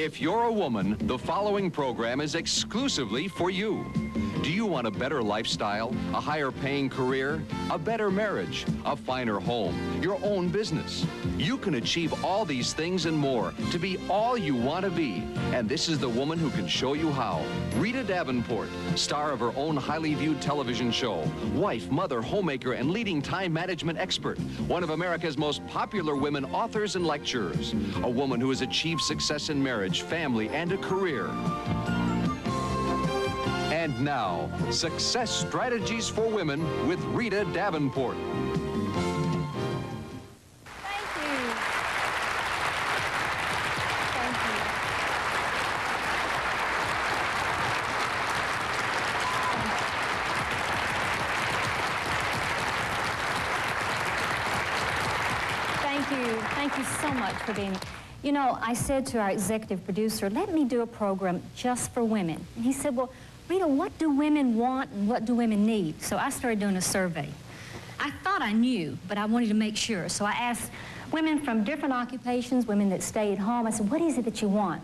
If you're a woman, the following program is exclusively for you. Do you want a better lifestyle, a higher paying career, a better marriage, a finer home, your own business? You can achieve all these things and more to be all you want to be. And this is the woman who can show you how. Rita Davenport, star of her own highly viewed television show, wife, mother, homemaker, and leading time management expert, one of America's most popular women authors and lecturers, a woman who has achieved success in marriage, family, and a career. And now, Success Strategies for Women with Rita Davenport. Thank you so much for being. You know, I said to our executive producer, let me do a program just for women. And he said, well, Rita, what do women want and what do women need? So I started doing a survey. I thought I knew, but I wanted to make sure. So I asked women from different occupations, women that stay at home. I said, what is it that you want?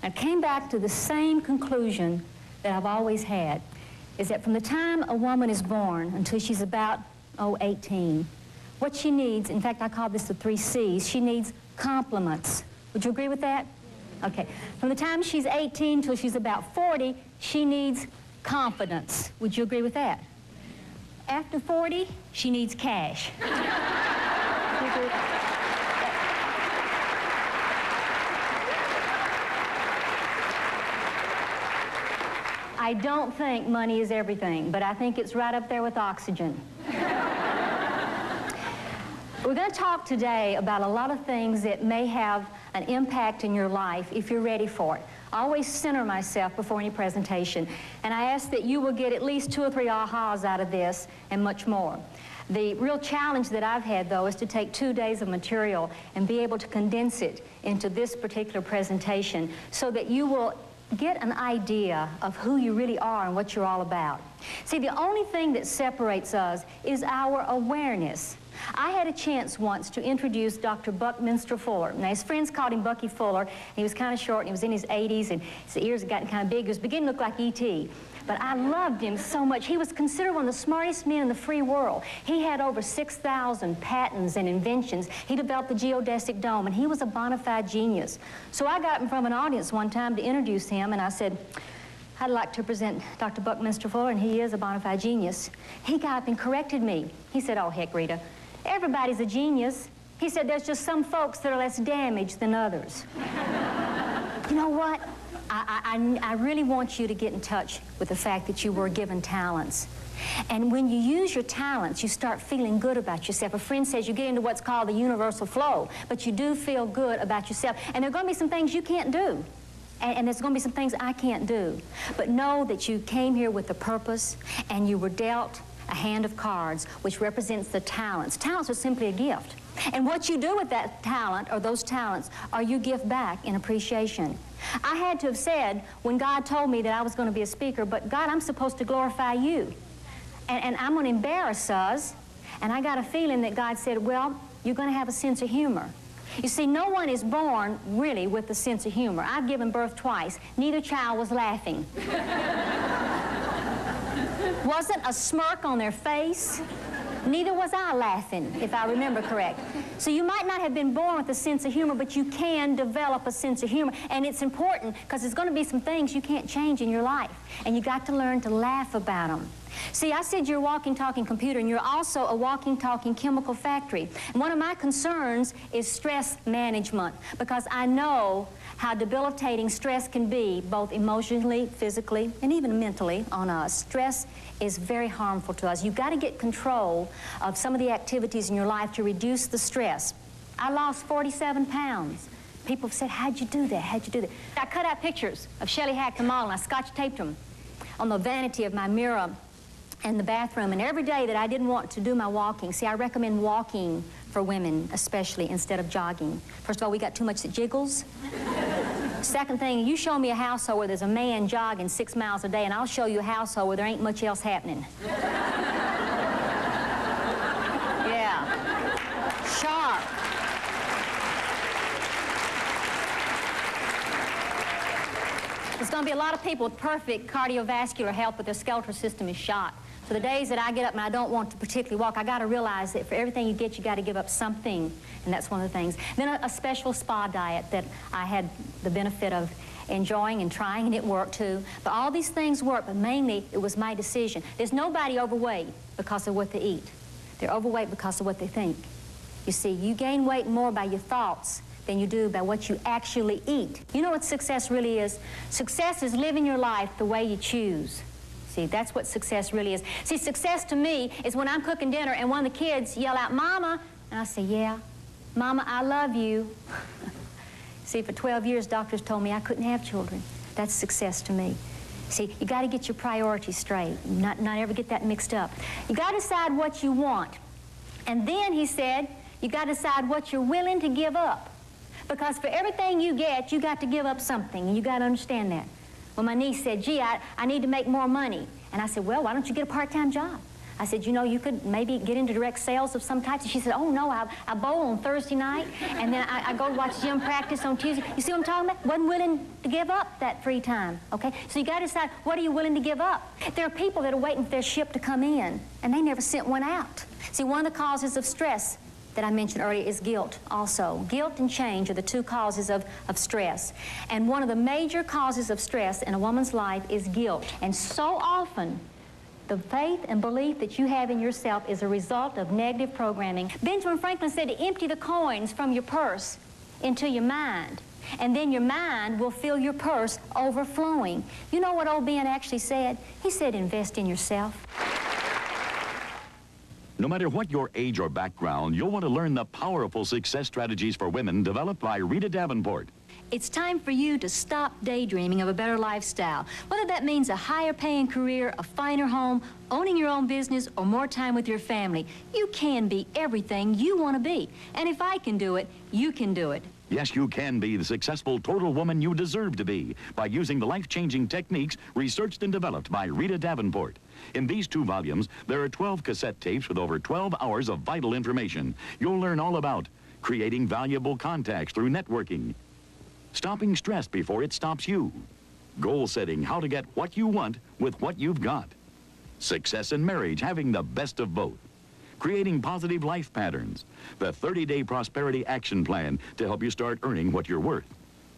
I came back to the same conclusion that I've always had, is that from the time a woman is born until she's about, 18, what she needs, in fact, I call this the 3 C's, she needs compliments. Would you agree with that? Okay. From the time she's 18 till she's about 40, she needs confidence. Would you agree with that? After 40, she needs cash. I don't think money is everything, but I think it's right up there with oxygen. We're going to talk today about a lot of things that may have an impact in your life if you're ready for it. I always center myself before any presentation, and I ask that you will get at least 2 or 3 ahas out of this and much more. The real challenge that I've had, though, is to take 2 days of material and be able to condense it into this particular presentation so that you will get an idea of who you really are and what you're all about. See, the only thing that separates us is our awareness. I had a chance once to introduce Dr. Buckminster Fuller. Now, his friends called him Bucky Fuller. He was kind of short, and he was in his 80s, and his ears had gotten kind of big. He was beginning to look like E.T., but I loved him so much. He was considered one of the smartest men in the free world. He had over 6,000 patents and inventions. He developed the geodesic dome, and he was a bona fide genius. So I got in front of an audience one time to introduce him, and I said, I'd like to present Dr. Buckminster Fuller, and he is a bona fide genius. He got up and corrected me. He said, oh, heck, Rita, everybody's a genius. He said, there's just some folks that are less damaged than others. You know what? I really want you to get in touch with the fact that you were given talents. And when you use your talents, you start feeling good about yourself. A friend says you get into what's called the universal flow, but you do feel good about yourself. And there are going to be some things you can't do. And there's going to be some things I can't do. But know that you came here with a purpose, and you were dealt a hand of cards, which represents the talents. Talents are simply a gift. And what you do with that talent, or those talents, are you give back in appreciation. I had to have said, when God told me that I was going to be a speaker, but God, I'm supposed to glorify you. And I'm going to embarrass us. And I got a feeling that God said, well, you're going to have a sense of humor. You see, no one is born really with a sense of humor. I've given birth twice. Neither child was laughing. Wasn't a smirk on their face. Neither was I laughing, if I remember correct. So you might not have been born with a sense of humor, but you can develop a sense of humor. And it's important because there's going to be some things you can't change in your life. And you got to learn to laugh about them. See, I said you're a walking, talking computer, and you're also a walking, talking chemical factory. And one of my concerns is stress management, because I know how debilitating stress can be, both emotionally, physically, and even mentally on us. Stress is very harmful to us. You've got to get control of some of the activities in your life to reduce the stress. I lost 47 pounds. People have said, how'd you do that? How'd you do that? I cut out pictures of Shelley Hack, the model, and I scotch-taped them on the vanity of my mirror in the bathroom. And every day that I didn't want to do my walking, see, I recommend walking for women, especially, instead of jogging. First of all, we got too much that jiggles. Second thing, you show me a household where there's a man jogging 6 miles a day, and I'll show you a household where there ain't much else happening. Yeah. Sharp. There's going to be a lot of people with perfect cardiovascular health, but their skeletal system is shot. So the days that I get up and I don't want to particularly walk, I got to realize that for everything you get, you got to give up something, and that's one of the things. Then a special spa diet that I had the benefit of enjoying and trying, and it worked too. But all these things work, but mainly it was my decision. There's nobody overweight because of what they eat. They're overweight because of what they think. You see, you gain weight more by your thoughts than you do by what you actually eat. You know what success really is? Success is living your life the way you choose. See, that's what success really is. See, success to me is when I'm cooking dinner and one of the kids yell out, "Mama," and I say, "Yeah, Mama, I love you." See, for 12 years, doctors told me I couldn't have children. That's success to me. See, you got to get your priorities straight, not ever get that mixed up. You got to decide what you want. And then, he said, you got to decide what you're willing to give up. Because for everything you get, you got to give up something, and you got to understand that. Well, my niece said, "Gee, I need to make more money." And I said, "Well, why don't you get a part-time job?" I said, "You know, you could maybe get into direct sales of some types." And she said, "Oh, no, I bowl on Thursday night, and then I go to watch gym practice on Tuesday." You see what I'm talking about? Wasn't willing to give up that free time, okay? So you got to decide, what are you willing to give up? There are people that are waiting for their ship to come in, and they never sent one out. See, one of the causes of stress that I mentioned earlier is guilt also. Guilt and change are the two causes of stress. And one of the major causes of stress in a woman's life is guilt. And so often, the faith and belief that you have in yourself is a result of negative programming. Benjamin Franklin said to empty the coins from your purse into your mind, and then your mind will fill your purse overflowing. You know what old Ben actually said? He said, invest in yourself. No matter what your age or background, you'll want to learn the powerful success strategies for women developed by Rita Davenport. It's time for you to stop daydreaming of a better lifestyle. Whether that means a higher paying career, a finer home, owning your own business, or more time with your family, you can be everything you want to be. And if I can do it, you can do it. Yes, you can be the successful total woman you deserve to be by using the life-changing techniques researched and developed by Rita Davenport. In these 2 volumes, there are 12 cassette tapes with over 12 hours of vital information. You'll learn all about creating valuable contacts through networking, stopping stress before it stops you, goal setting, how to get what you want with what you've got, success in marriage, having the best of both, creating positive life patterns, the 30-day prosperity action plan to help you start earning what you're worth,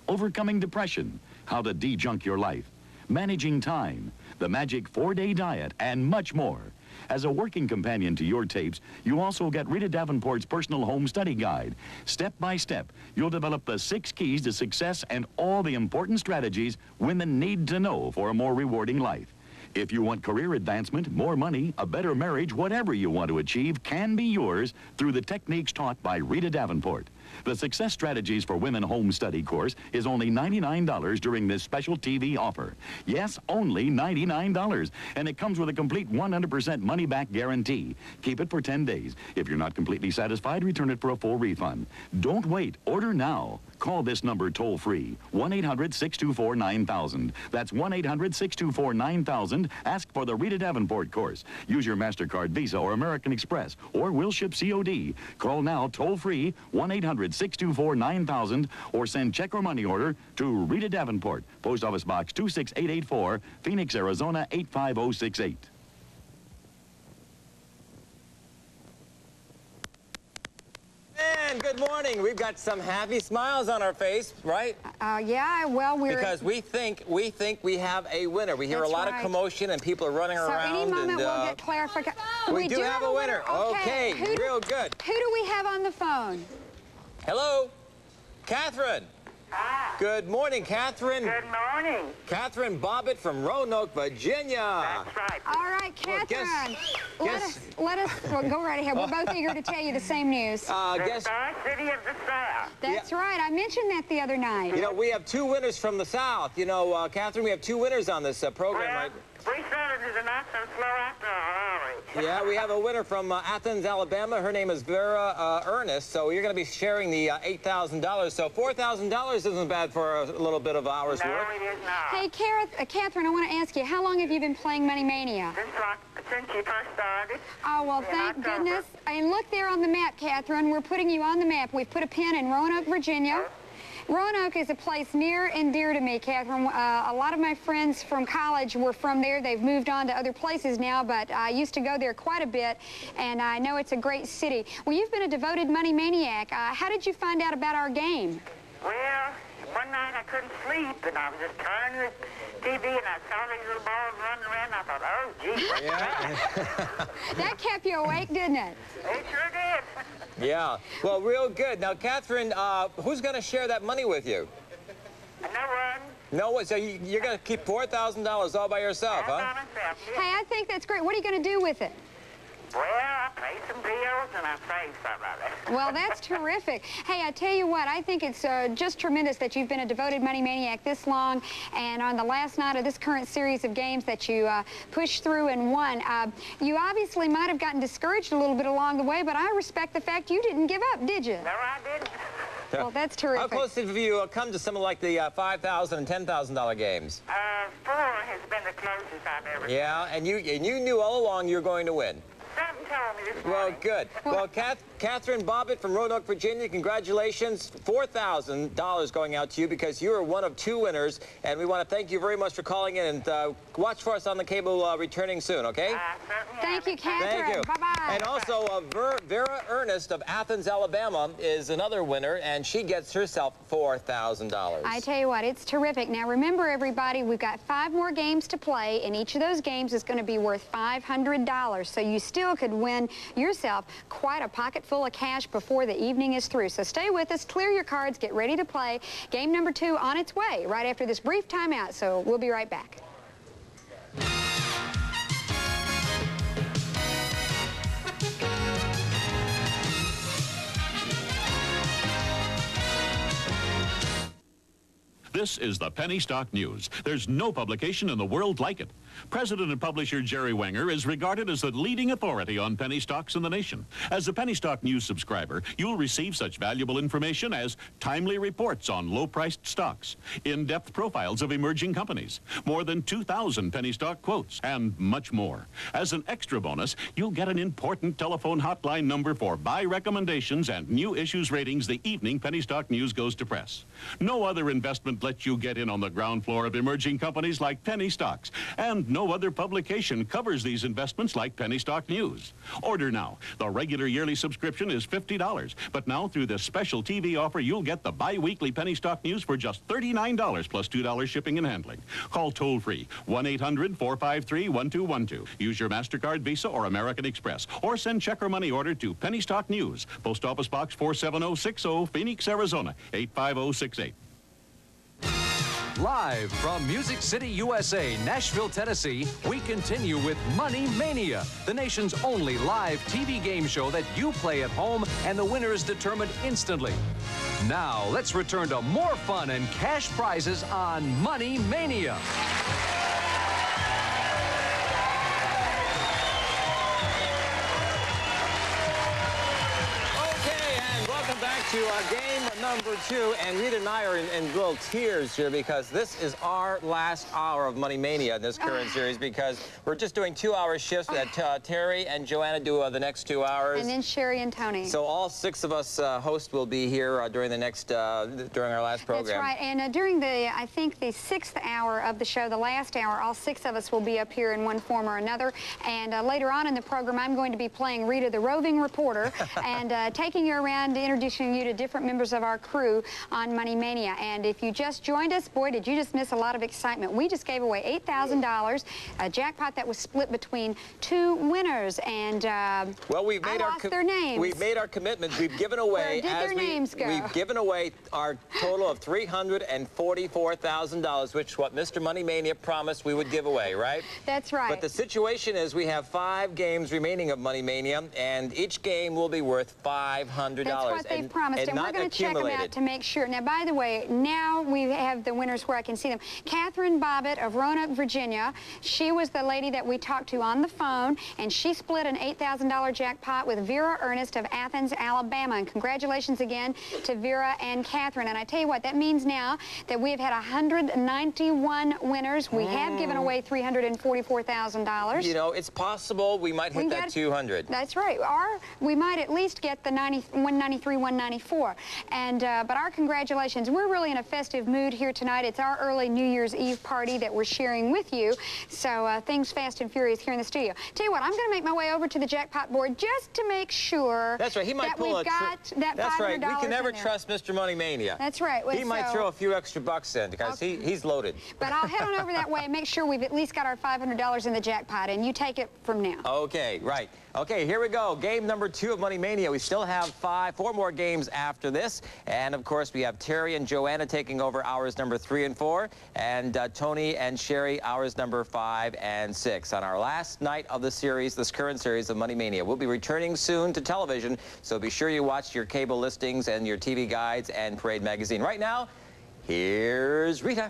overcoming depression, how to de-junk your life, managing time, the magic 4-day diet, and much more. As a working companion to your tapes, you also get Rita Davenport's personal home study guide. Step by step, you'll develop the 6 keys to success and all the important strategies women need to know for a more rewarding life. If you want career advancement, more money, a better marriage, whatever you want to achieve can be yours through the techniques taught by Rita Davenport. The Success Strategies for Women Home Study course is only $99 during this special TV offer. Yes, only $99. And it comes with a complete 100% money-back guarantee. Keep it for 10 days. If you're not completely satisfied, return it for a full refund. Don't wait. Order now. Call this number toll-free, 1-800-624-9000. That's 1-800-624-9000. Ask for the Rita Davenport course. Use your MasterCard, Visa, or American Express, or we'll ship COD. Call now toll-free, 1-800-624-9000, or send check or money order to Rita Davenport, Post Office Box 26884, Phoenix, Arizona 85068. And good morning. We've got some happy smiles on our face, right? Yeah, well, because we think we have a winner. We hear a lot of commotion and people are running around. So any moment we'll get clarification. We do have a winner. Okay, real good. Who do we have on the phone? Hello, Catherine. Ah. Good morning, Catherine. Good morning. Catherine Bobbitt from Roanoke, Virginia. That's right. All right, Catherine. Let us well, go right ahead. We're both eager to tell you the same news. The Star City of the South. That's right. I mentioned that the other night. You know, we have 2 winners from the South. You know, Catherine, we have 2 winners on this program. We started are not so slow after all, are we? Yeah, we have a winner from Athens, Alabama. Her name is Vera Ernest. So you're going to be sharing the $8,000. So $4,000 isn't bad for a little bit of hours work. No, it is not. Hey, Catherine, I want to ask you, how long have you been playing Money Mania? Since you first started. Oh, well, thank goodness. And look there on the map, Catherine. We're putting you on the map. We've put a pin in Roanoke, Virginia. Roanoke is a place near and dear to me, Catherine. A lot of my friends from college were from there. They've moved on to other places now, but I used to go there quite a bit, and I know it's a great city. Well, you've been a devoted money maniac. How did you find out about our game? Well, one night I couldn't sleep, and I was just turning the TV, and I saw these little balls running around. I thought, oh, gee, what's that? That kept you awake, didn't it? It sure did. Yeah. Well, real good. Now, Catherine, who's going to share that money with you? No one. No one. So you're going to keep $4,000 all by yourself, All huh? by myself, yeah. Hey, I think that's great. What are you going to do with it? Well, I pay some bills, and I save some of it. Well, that's terrific. Hey, I tell you what, I think it's just tremendous that you've been a devoted money maniac this long, and on the last night of this current series of games that you pushed through and won. You obviously might have gotten discouraged a little bit along the way, but I respect the fact you didn't give up, did you? No, I didn't. Well, that's terrific. How close have you come to something like the $5,000 and $10,000 games? 4 has been the closest I've ever done. Yeah, and you knew all along you were going to win. Something told me this Well, morning. good. Well, Catherine Bobbitt from Roanoke, Virginia, congratulations. $4,000 going out to you because you are one of 2 winners, and we want to thank you very much for calling in, and watch for us on the cable returning soon, okay? Thank you, Catherine. Thank you. Bye-bye. And also, Vera Ernest of Athens, Alabama is another winner, and she gets herself $4,000. I tell you what, it's terrific. Now, remember, everybody, we've got 5 more games to play, and each of those games is going to be worth $500. So you still could win yourself quite a pocket full of cash before the evening is through. So stay with us, clear your cards, get ready to play. Game number 2 on its way right after this brief timeout. So we'll be right back. This is the Penny Stock News. There's no publication in the world like it. President and publisher Jerry Wenger is regarded as the leading authority on penny stocks in the nation. As a Penny Stock News subscriber, you'll receive such valuable information as timely reports on low-priced stocks, in-depth profiles of emerging companies, more than 2,000 penny stock quotes, and much more. As an extra bonus, you'll get an important telephone hotline number for buy recommendations and new issues ratings the evening Penny Stock News goes to press. No other investment lets you get in on the ground floor of emerging companies like penny stocks, and no other publication covers these investments like Penny Stock News. Order now. The regular yearly subscription is $50, but now through this special TV offer, you'll get the bi-weekly Penny Stock News for just $39 plus $2 shipping and handling. Call toll-free 1-800-453-1212. Use your MasterCard, Visa, or American Express, or send check or money order to Penny Stock News, Post Office Box 47060, Phoenix, Arizona 85068. Live from Music City, USA, Nashville, Tennessee, we continue with Money Mania, the nation's only live TV game show that you play at home and the winner is determined instantly. Now, let's return to more fun and cash prizes on Money Mania. Back to game number 2, and Rita and I are in little tears here because this is our last hour of Money Mania in this current series because we're just doing 2-hour shifts that Terry and Joanna do the next 2 hours. And then Sherry and Tony. So all 6 of us hosts will be here during the next, during our last program. That's right, and during the, I think the 6th hour of the show, the last hour, all 6 of us will be up here in one form or another, and later on in the program, I'm going to be playing Rita the roving reporter and taking you around, introducing you to different members of our crew on Money Mania. And if you just joined us, boy, did you just miss a lot of excitement. We just gave away $8,000, a jackpot that was split between 2 winners, and well, we've made their names. We've made our commitment. We've given away, Where did their names go? We've given away our total of $344,000, which is what Mr. Money Mania promised we would give away, right? That's right. But the situation is we have 5 games remaining of Money Mania, and each game will be worth $500. That's what they promised, and we're going to check them out to make sure. Now, by the way, now we have the winners where I can see them. Catherine Bobbitt of Roanoke, Virginia. She was the lady that we talked to on the phone, and she split an $8,000 jackpot with Vera Ernest of Athens, Alabama. And congratulations again to Vera and Catherine. And I tell you what, that means now that we have had 191 winners. We have given away $344,000. You know, it's possible we might hit that 200. That's right. Or we might at least get the 193, 199. $7.94. And but our congratulations. We're really in a festive mood here tonight. It's our early New Year's Eve party that we're sharing with you. So things fast and furious here in the studio. Tell you what, I'm going to make my way over to the jackpot board just to make sure. That's right. He might pull we've got that $500. That's right. We can never trust Mr. Money Mania. That's right. He might throw a few extra bucks in because he's loaded. But I'll head on over that way and make sure we've at least got our $500 in the jackpot, and you take it from now. Okay, right. Okay, here we go. Game number 2 of Money Mania. We still have 4 more games after this. And, of course, we have Terry and Joanna taking over hours number 3 and 4. And Tony and Sherry, hours number 5 and 6. On our last night of the series, this current series of Money Mania. We'll be returning soon to television, so be sure you watch your cable listings and your TV guides and Parade Magazine. Right now, here's Rita.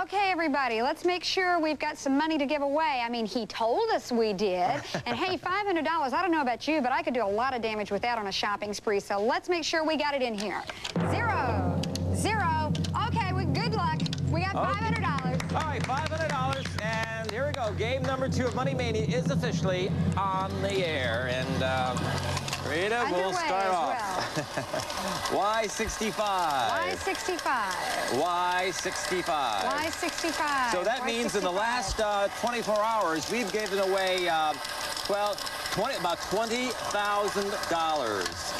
Okay, everybody, let's make sure we've got some money to give away. I mean, he told us we did. And, hey, $500, I don't know about you, but I could do a lot of damage with that on a shopping spree. So let's make sure we got it in here. 0, 0. Okay, well, good luck. We got $500. All right, $500. And here we go. Game number 2 of Money Mania is officially on the air. And Rita will start off. Y65. Y65. Y65. Y65. So that means in the last 24 hours, we've given away, well, about $20,000.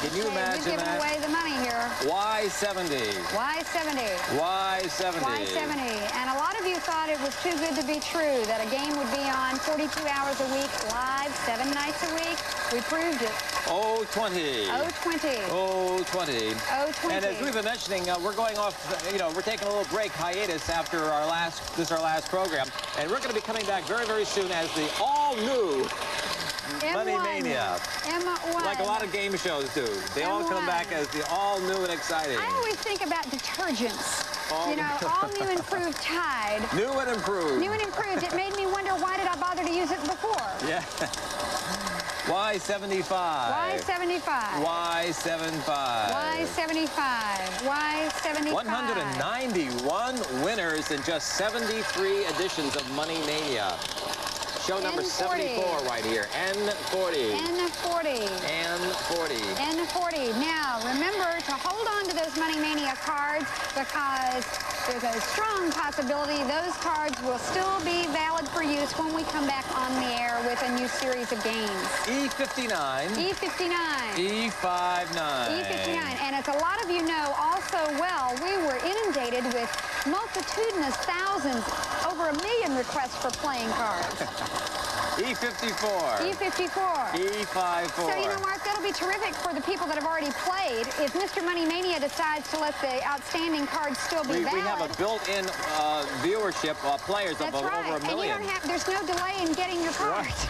Can you imagine that? We've given away the money here. Y70. Y70. Y70. Y70. And a lot of you thought it was too good to be true, that a game would be on 42 hours a week, live, 7 nights a week. We proved it. O20. O20. O20. O20. And as we've been mentioning, we're going off, we're taking a little break, hiatus, after our last program. And we're going to be coming back very, very soon as the all-new Money Mania. M1. Like a lot of game shows do. They all come back as the all-new and exciting. I always think about detergents. You know, all new and improved Tide. New and improved. New and improved. It made me wonder, why did I bother to use it before? Yeah. Y75. Y75. Y75. Y75. Y75. 191 winners in just 73 editions of Money Mania. Show number 74 right here. N40. N40. N40. N40. Now, remember to hold on to those Money Mania cards, because there's a strong possibility those cards will still be valid for use when we come back on the air with a new series of games. E59. E59. E59. E59. And as a lot of you know also well, we were inundated with multitudinous thousands, over 1 million requests for playing cards. E54. E54. E54. So, you know, Mark, that'll be terrific for the people that have already played. If Mr. Money Mania decides to let the outstanding cards still be valid. We have a built-in viewership of players of over 1 million. And you don't have, there's no delay in getting your cards.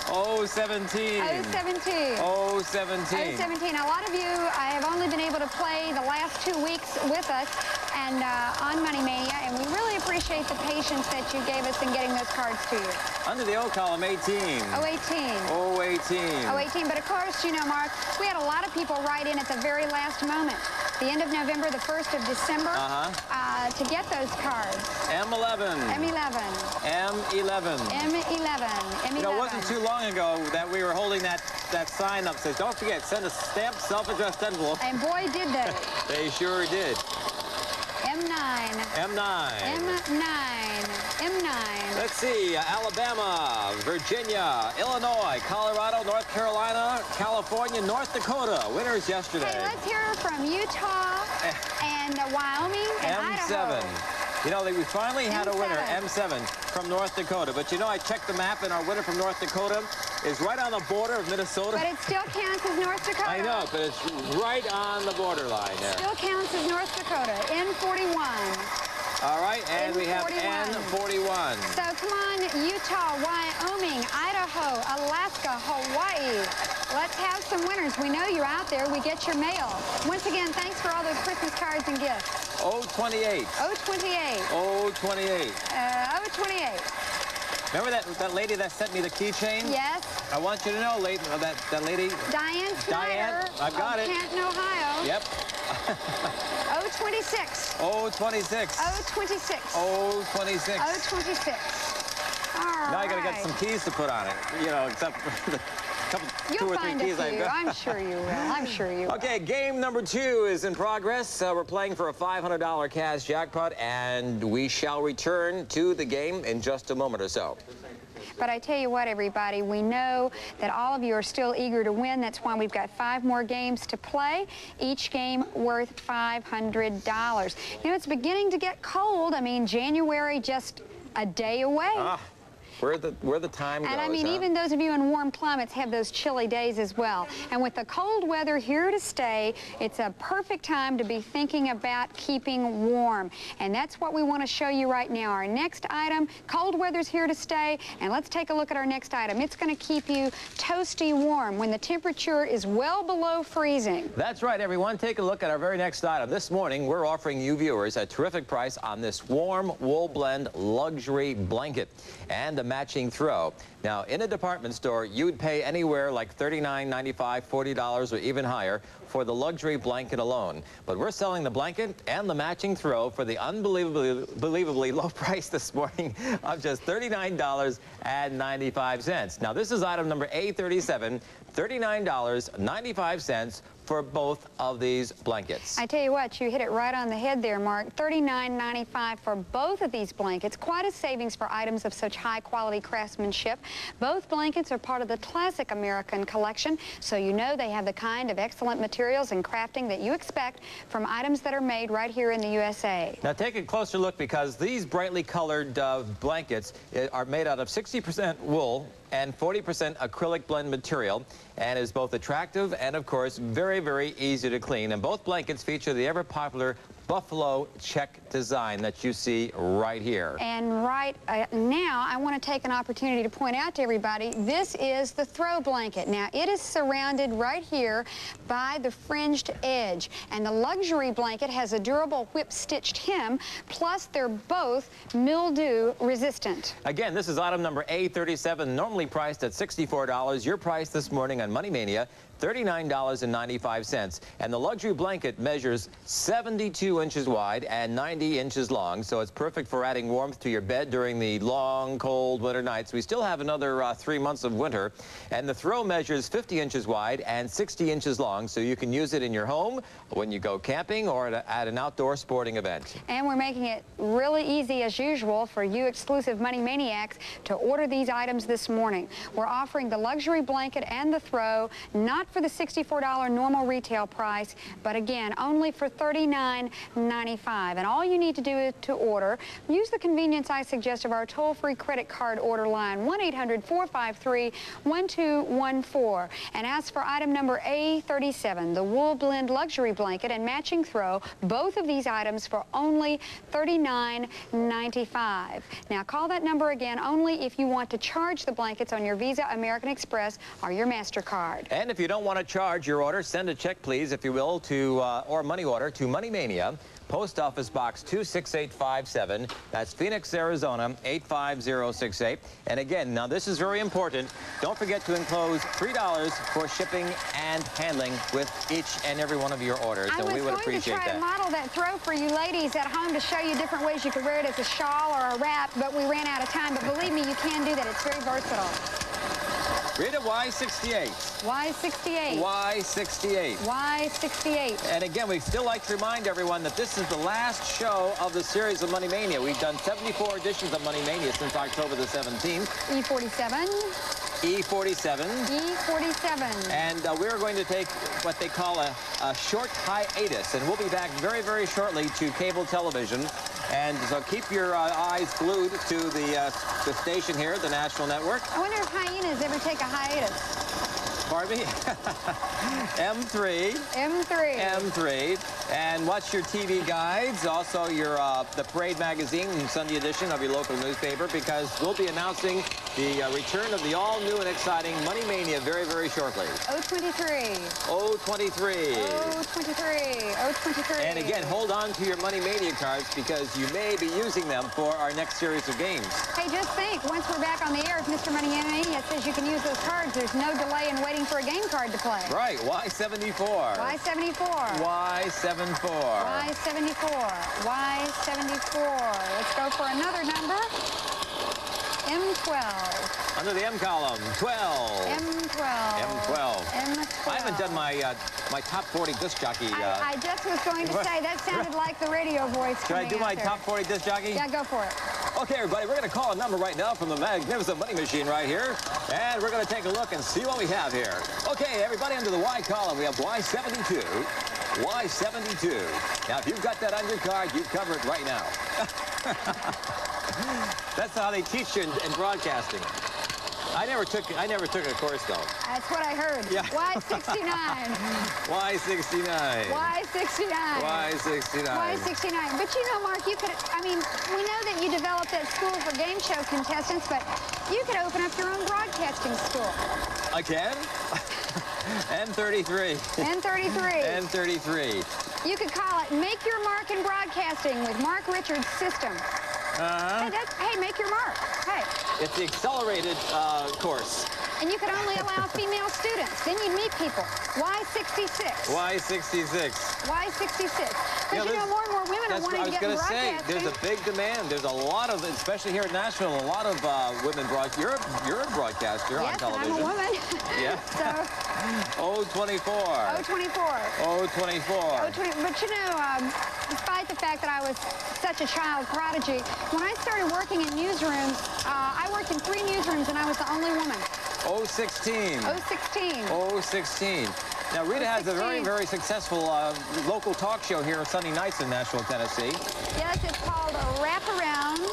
O17. O17. O17. O17. A lot of you have only been able to play the last 2 weeks with us and on Money Mania, and we really appreciate the patience that you gave us in getting those cards to you. Under the O column, 18. O18. O18. O18. But of course, you know, Mark, we had a lot of people write in at the very last moment. The end of November, the 1st of December, to get those cards. M11. M11. M11. M11. M11. You know, it wasn't too long ago that we were holding that sign up that says, don't forget, send a stamped self-addressed envelope. And boy, did they. They sure did. M9. M9. M9. M9. Let's see, Alabama, Virginia, Illinois, Colorado, North Carolina, California, North Dakota. Winners yesterday. Hey, let's hear from Utah and Wyoming and M7. Idaho. You know, we finally had a winner, M7. M7, from North Dakota. But you know, I checked the map, and our winner from North Dakota is right on the border of Minnesota. But it still counts as North Dakota. I know, but it's right on the borderline there. Still counts as North Dakota. N41. All right, and we have N41. So come on, Utah, Wyoming, Idaho, Alaska, Hawaii. Let's have some winners. We know you're out there. We get your mail. Once again, thanks for all those Christmas cards and gifts. O28. O28. O28. O28. Remember that lady that sent me the keychain? Yes. I want you to know, that lady. Diane Snyder. I've got it. Canton, Ohio. Yep. O26. O26. O26. O26. O26. All right. Now I got to get some keys to put on it. You know, except for the couple 2 or 3 keys I've got. I'm sure you will. I'm sure you will. Okay, game number 2 is in progress. We're playing for a $500 cash jackpot, and we shall return to the game in just a moment or so. But I tell you what, everybody, we know that all of you are still eager to win. That's why we've got 5 more games to play, each game worth $500. You know, it's beginning to get cold. I mean, January just a day away. Where the time goes, and I mean, even those of you in warm climates have those chilly days as well. And with the cold weather here to stay, it's a perfect time to be thinking about keeping warm. And that's what we want to show you right now. Our next item, cold weather's here to stay, and let's take a look at our next item. It's going to keep you toasty warm when the temperature is well below freezing. That's right, everyone. Take a look at our very next item. This morning, we're offering you viewers a terrific price on this warm wool blend luxury blanket and the matching throw. Now, in a department store, you'd pay anywhere like $39.95, $40, or even higher for the luxury blanket alone. But we're selling the blanket and the matching throw for the unbelievably low price this morning of just $39.95. Now, this is item number A37, $39.95 for both of these blankets. I tell you what, you hit it right on the head there, Mark. $39.95 for both of these blankets. Quite a savings for items of such high-quality craftsmanship. Both blankets are part of the classic American collection, so you know they have the kind of excellent materials and crafting that you expect from items that are made right here in the USA. Now, take a closer look, because these brightly colored blankets are made out of 60% wool and 40% acrylic blend material, and is both attractive and, of course, very, very easy to clean. And both blankets feature the ever-popular buffalo check design that you see right here. And right now, I want to take an opportunity to point out to everybody, this is the throw blanket. Now, it is surrounded right here by the fringed edge, and the luxury blanket has a durable whip-stitched hem, plus they're both mildew resistant. Again, this is item number A37, normally priced at $64. Your price this morning on Money Mania, $39.95. And the luxury blanket measures 72 inches wide and 90 inches long, so it's perfect for adding warmth to your bed during the long, cold winter nights. We still have another 3 months of winter. And the throw measures 50 inches wide and 60 inches long, so you can use it in your home, when you go camping, or at an outdoor sporting event. And we're making it really easy, as usual, for you exclusive Money Maniacs to order these items this morning. We're offering the luxury blanket and the throw, not for the $64 normal retail price, but again, only for $39.95. And all you need to do to order, use the convenience I suggest of our toll-free credit card order line, 1-800-453-1214. And ask for item number A37, the wool blend luxury blanket and matching throw, both of these items for only $39.95. Now, call that number again only if you want to charge the blankets on your Visa, American Express, or your MasterCard. And if you don't want to charge your order, send a check, please, if you will, to or money order to Money Mania, Post Office Box 26857. That's Phoenix, Arizona 85068. And again, now this is very important. Don't forget to enclose $3 for shipping and handling with each and every one of your orders. So we would appreciate that. I was going to try to model that throw for you ladies at home to show you different ways you could wear it as a shawl or a wrap, but we ran out of time. But believe me, you can do that. It's very versatile. Rita, why 68? Why 68? Why 68? Why 68? And again, we'd still like to remind everyone that this is the last show of the series of Money Mania. We've done 74 editions of Money Mania since October the 17th. E47. E47. E47. And we're going to take what they call a short hiatus, and we'll be back very, very shortly to cable television. And so keep your eyes glued to the station here, the Nashville Network. I wonder if hyenas ever take a hiatus. Pardon me? M3. M3. M3. And watch your TV guides, also your the Parade magazine and Sunday edition of your local newspaper, because we'll be announcing the return of the all-new and exciting Money Mania very, very shortly. 023. 023. 023. 023. And again, hold on to your Money Mania cards, because you may be using them for our next series of games. Hey, just think, once we're back on the air, if Mr. Money Mania says you can use those cards, there's no delay in waiting for a game card to play. Right. Why 74? Why 74? Why 74? Why 74? Why 74? Let's go for another number. M12. Under the M column, 12. M12. M12. M12. I haven't done my my top 40 disc jockey. I just was going to say, that sounded like the radio voice. Should I do my top 40 disc jockey? Yeah, go for it. Okay, everybody, we're going to call a number right now from the magnificent money machine right here, and we're going to take a look and see what we have here. Okay, everybody, under the Y column, we have Y72. Y72. Now, if you've got that on your card, you cover it right now. That's how they teach you in broadcasting. I never took a course, though. That's what I heard. Yeah. Y69. Y69. Y69. Y69. Y69. But you know, Mark, you could, I mean, we know that you developed that school for game show contestants, but you could open up your own broadcasting school. I can? N33. N33. N33. You could call it Make Your Mark in Broadcasting with Mark Richards' system. Hey, make your mark. Hey. It's the accelerated course. And you could only allow female students. Then you'd meet people. Y66. Y66. Y66. Because you know, more and more women are wanting to get in broadcasting. There's a big demand. There's a lot of, especially here in Nashville, a lot of women broadcast. You're a broadcaster on television. Yes, I'm a woman. Yeah. So. 024. 024. But you know, despite the fact that I was such a child prodigy, when I started working in newsrooms, I worked in 3 newsrooms and I was the only woman. 016. 016. 016. Now, Rita has a very, very successful local talk show here on Sunday nights in Nashville, Tennessee. Yes, it's called Wraparound.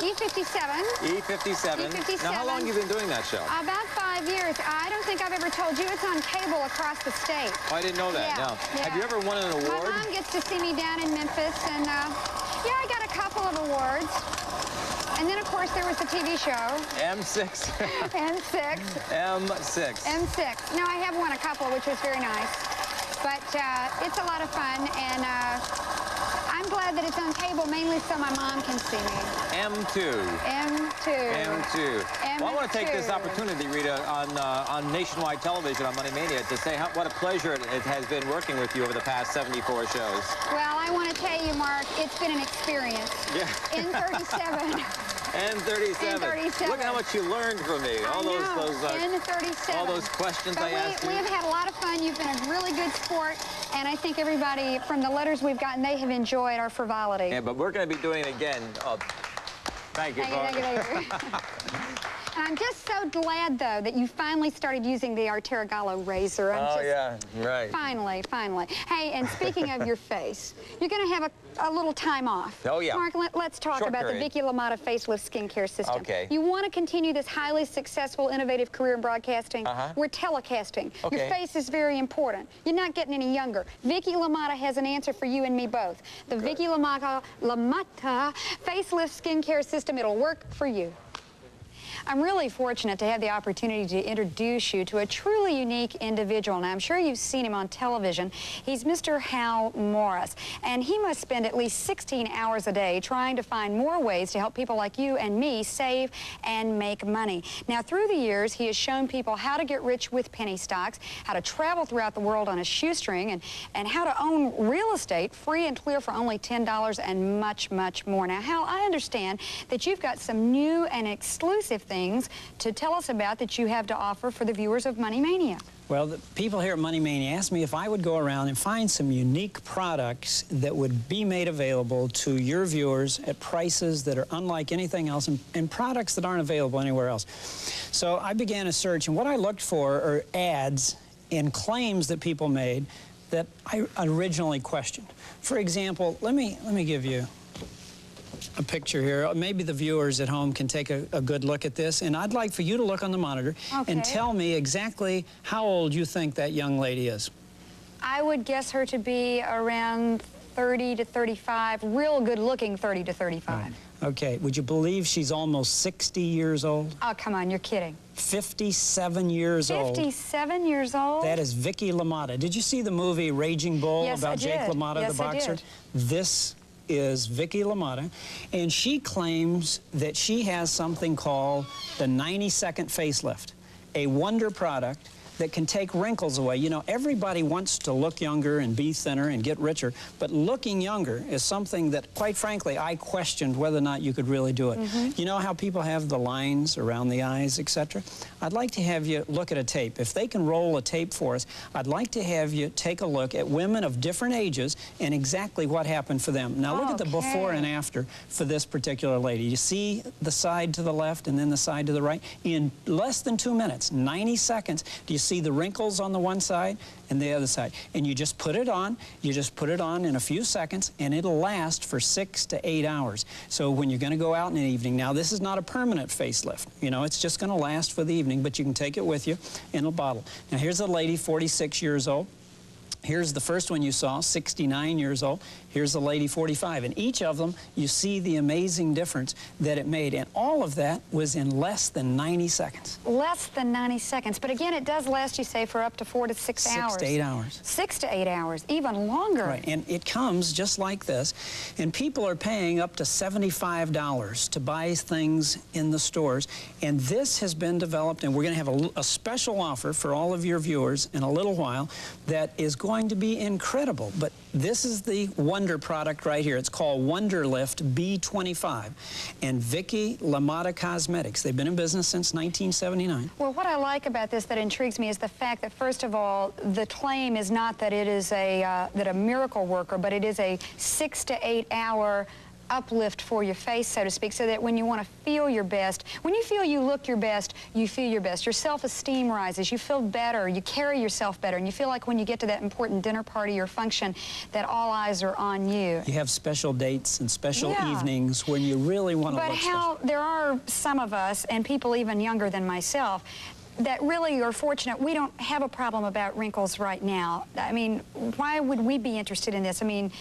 E57. E57. Now, how long have you been doing that show? About 5 years. I don't think I've ever told you it's on cable across the state. Oh, I didn't know that. Yeah, No. Yeah. Have you ever won an award? My mom gets to see me down in Memphis, and yeah, I got a couple of awards. And then, of course, there was the TV show. M6. M6. M6. M6. Now, I have won a couple, which was very nice. But it's a lot of fun, and I'm glad that it's on cable, mainly so my mom can see me. M2. M2. M2. Well, I want to take this opportunity, Rita, on nationwide television on Money Mania to say what a pleasure it has been working with you over the past 74 shows. Well, I want to tell you, Mark, it's been an experience. Yeah. N37. N37. N37. Look at how much you learned from me. N37. All those questions I asked you. We have had a lot of fun. You've been a really good sport, and I think everybody, from the letters we've gotten, they have enjoyed our frivolity. Yeah, but we're going to be doing it again. Thank you, Mark. Thank you. And I'm just so glad, though, that you finally started using the Artergallo razor. Yeah, right. Finally. Hey, and speaking of your face, you're going to have a little time off. Oh, yeah. Mark, let's talk about the Vicky LaMotta Facelift skincare system. Okay. You want to continue this highly successful, innovative career in broadcasting? We're telecasting. Okay. Your face is very important. You're not getting any younger. Vicky LaMotta has an answer for you and me both. The Vicky LaMotta Facelift skincare system. It'll work for you. I'm really fortunate to have the opportunity to introduce you to a truly unique individual. Now, I'm sure you've seen him on television. He's Mr. Hal Morris, and he must spend at least 16 hours a day trying to find more ways to help people like you and me save and make money. Now, through the years, he has shown people how to get rich with penny stocks, how to travel throughout the world on a shoestring, and how to own real estate free and clear for only $10 and much, much more. Now, Hal, I understand that you've got some new and exclusive things to tell us about that you have to offer for the viewers of Money Mania. Well, the people here at Money Mania asked me if I would go around and find some unique products that would be made available to your viewers at prices that are unlike anything else, and products that aren't available anywhere else. So I began a search, and what I looked for are ads and claims that people made that I originally questioned. For example, let me give you a picture here. Maybe the viewers at home can take a good look at this, and I'd like for you to look on the monitor and tell me exactly how old you think that young lady is. I would guess her to be around 30 to 35, real good looking 30 to 35. Right. Okay, would you believe she's almost 60 years old? Oh, come on, you're kidding. 57 years old. 57 years old? That is Vicky LaMotta. Did you see the movie Raging Bull about Jake LaMotta, the boxer? This is Vicky LaMotta, and she claims that she has something called the 90-second facelift, a wonder product that can take wrinkles away. You know, everybody wants to look younger and be thinner and get richer, but looking younger is something that, quite frankly, I questioned whether or not you could really do it. You know how people have the lines around the eyes, etc.? I'd like to have you look at a tape. If they can roll a tape for us, I'd like to have you take a look at women of different ages and exactly what happened for them. Now look at the before and after for this particular lady. You see the side to the left and then the side to the right? In less than 2 minutes, 90 seconds, do you see the wrinkles on the one side and the other side? And you just put it on. You just put it on in a few seconds, and it'll last for 6 to 8 hours. So when you're going to go out in the evening, now this is not a permanent facelift. You know, it's just going to last for the evening, but you can take it with you in a bottle. Now here's a lady, 46 years old. Here's the first one you saw, 69 years old. Here's the lady, 45. And each of them, you see the amazing difference that it made. And all of that was in less than 90 seconds. Less than 90 seconds. But again, it does last, you say, for up to 4 to 6 hours. 6 to 8 hours. 6 to 8 hours, even longer. Right, and it comes just like this. And people are paying up to $75 to buy things in the stores. And this has been developed, and we're going to have a special offer for all of your viewers in a little while that is going to be incredible. But this is the wonder product right here. It's called Wonderlift B25. And Vicky LaMotta Cosmetics. They've been in business since 1979. Well, what I like about this that intrigues me is the fact that, first of all, the claim is not that it is a miracle worker, but it is a 6 to 8 hour uplift for your face, so to speak, so that when you want to feel your best, when you feel you look your best, you feel your best. Your self-esteem rises, you feel better, you carry yourself better, and you feel like when you get to that important dinner party or function that all eyes are on you. You have special dates and special evenings when you really want to look special. But Hal, there are some of us, and people even younger than myself, that really are fortunate. We don't have a problem about wrinkles right now. I mean, why would we be interested in this? I mean,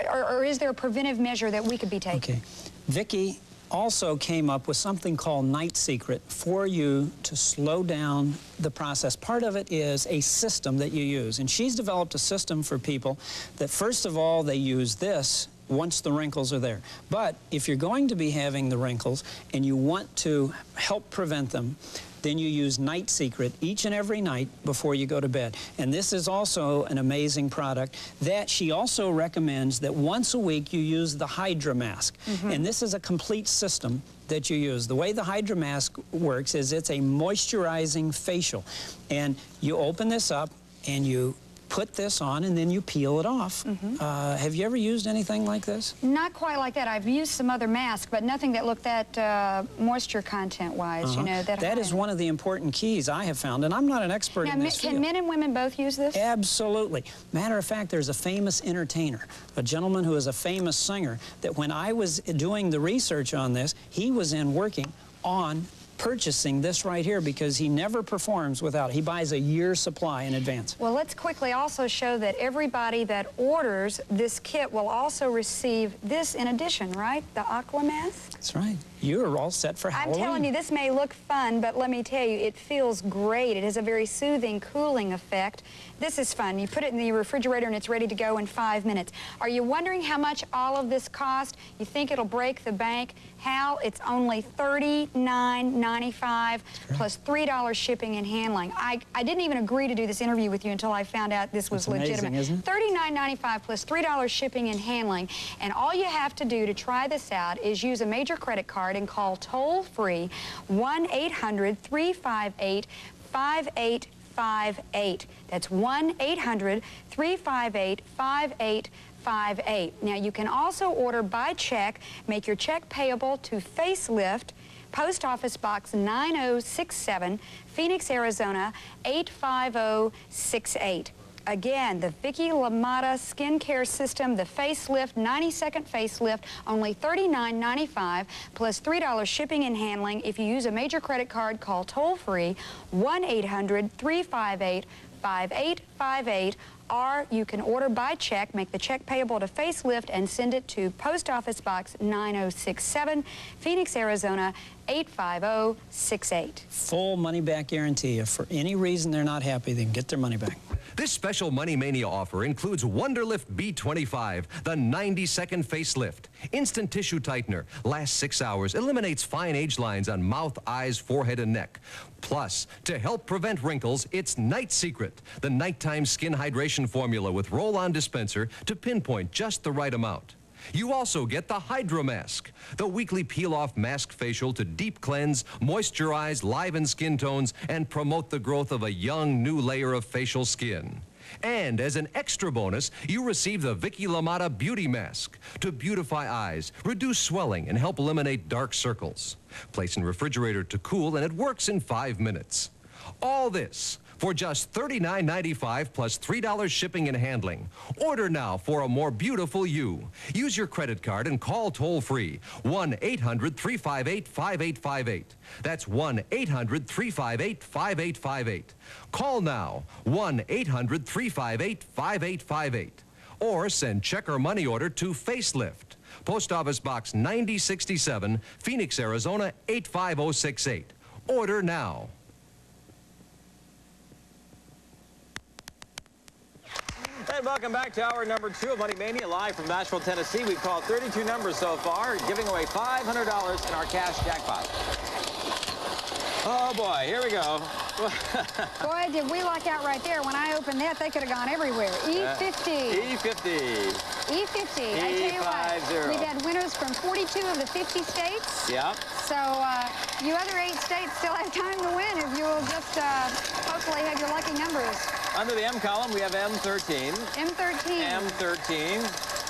or is there a preventive measure that we could be taking? Okay. Vicky also came up with something called Night Secret for you to slow down the process. Part of it is a system that you use. And she's developed a system for people that, first of all, they use this once the wrinkles are there. But if you're going to be having the wrinkles and you want to help prevent them, then you use Night Secret each and every night before you go to bed. And this is also an amazing product that she also recommends that once a week you use the Hydra Mask. And this is a complete system that you use. The way the Hydra Mask works is it's a moisturizing facial. And you open this up and you put this on and then you peel it off. Have you ever used anything like this? Not quite like that. I've used some other masks, but nothing that looked that moisture content-wise, you know. That is one of the important keys I have found, and I'm not an expert in this field. Can men and women both use this? Absolutely. Matter of fact, there's a famous entertainer, a gentleman who is a famous singer, that when I was doing the research on this, he was working on purchasing this right here because he never performs without it. He buys a year's supply in advance. Well, let's quickly also show that everybody that orders this kit will also receive this in addition, right? The Aqua Mask? That's right. You're all set for Halloween. I'm telling you, this may look fun, but let me tell you, it feels great. It has a very soothing, cooling effect. This is fun. You put it in the refrigerator and it's ready to go in 5 minutes. Are you wondering how much all of this cost? You think it'll break the bank? Hal, it's only $39.95 plus $3 shipping and handling. I didn't even agree to do this interview with you until I found out this was legitimate. Amazing, isn't it? $39.95 plus $3 shipping and handling. And all you have to do to try this out is use a major credit card and call toll-free 1-800-358-5858. That's 1-800-358-5858. Now, you can also order by check. Make your check payable to Facelift, Post Office Box 9067, Phoenix, Arizona 85068. Again, the Vicky LaMotta skincare system, the Facelift, 90-second facelift, only $39.95 plus $3 shipping and handling. If you use a major credit card, call toll-free 1-800-358-5858. or you can order by check, make the check payable to Facelift, and send it to Post Office Box 9067, Phoenix, Arizona 85068. Full money-back guarantee. If for any reason they're not happy, they can get their money back. This special Money Mania offer includes Wonderlift B25, the 90-second facelift. Instant tissue tightener, lasts 6 hours, eliminates fine age lines on mouth, eyes, forehead, and neck. Plus, to help prevent wrinkles, it's Night Secret, the nighttime skin hydration formula with roll-on dispenser to pinpoint just the right amount. You also get the Hydra Mask, the weekly peel-off mask facial to deep cleanse, moisturize, liven skin tones, and promote the growth of a young, new layer of facial skin. And as an extra bonus, you receive the Vicky LaMotta Beauty Mask to beautify eyes, reduce swelling, and help eliminate dark circles. Place in refrigerator to cool, and it works in 5 minutes. All this for just $39.95 plus $3 shipping and handling. Order now for a more beautiful you. Use your credit card and call toll-free 1-800-358-5858. That's 1-800-358-5858. Call now 1-800-358-5858. Or send check or money order to Facelift, Post Office Box 9067, Phoenix, Arizona 85068. Order now. And welcome back to hour number 2 of Money Mania, live from Nashville, Tennessee. We've called 32 numbers so far, giving away $500 in our cash jackpot. Oh, boy, here we go. Boy, did we luck out right there. When I opened that, they could have gone everywhere. E50. E50. E50. I tell you what, we've had winners from 42 of the 50 states. Yep. So you other 8 states still have time to win if you will just hopefully have your lucky numbers. Under the M column, we have M13. M13. M13.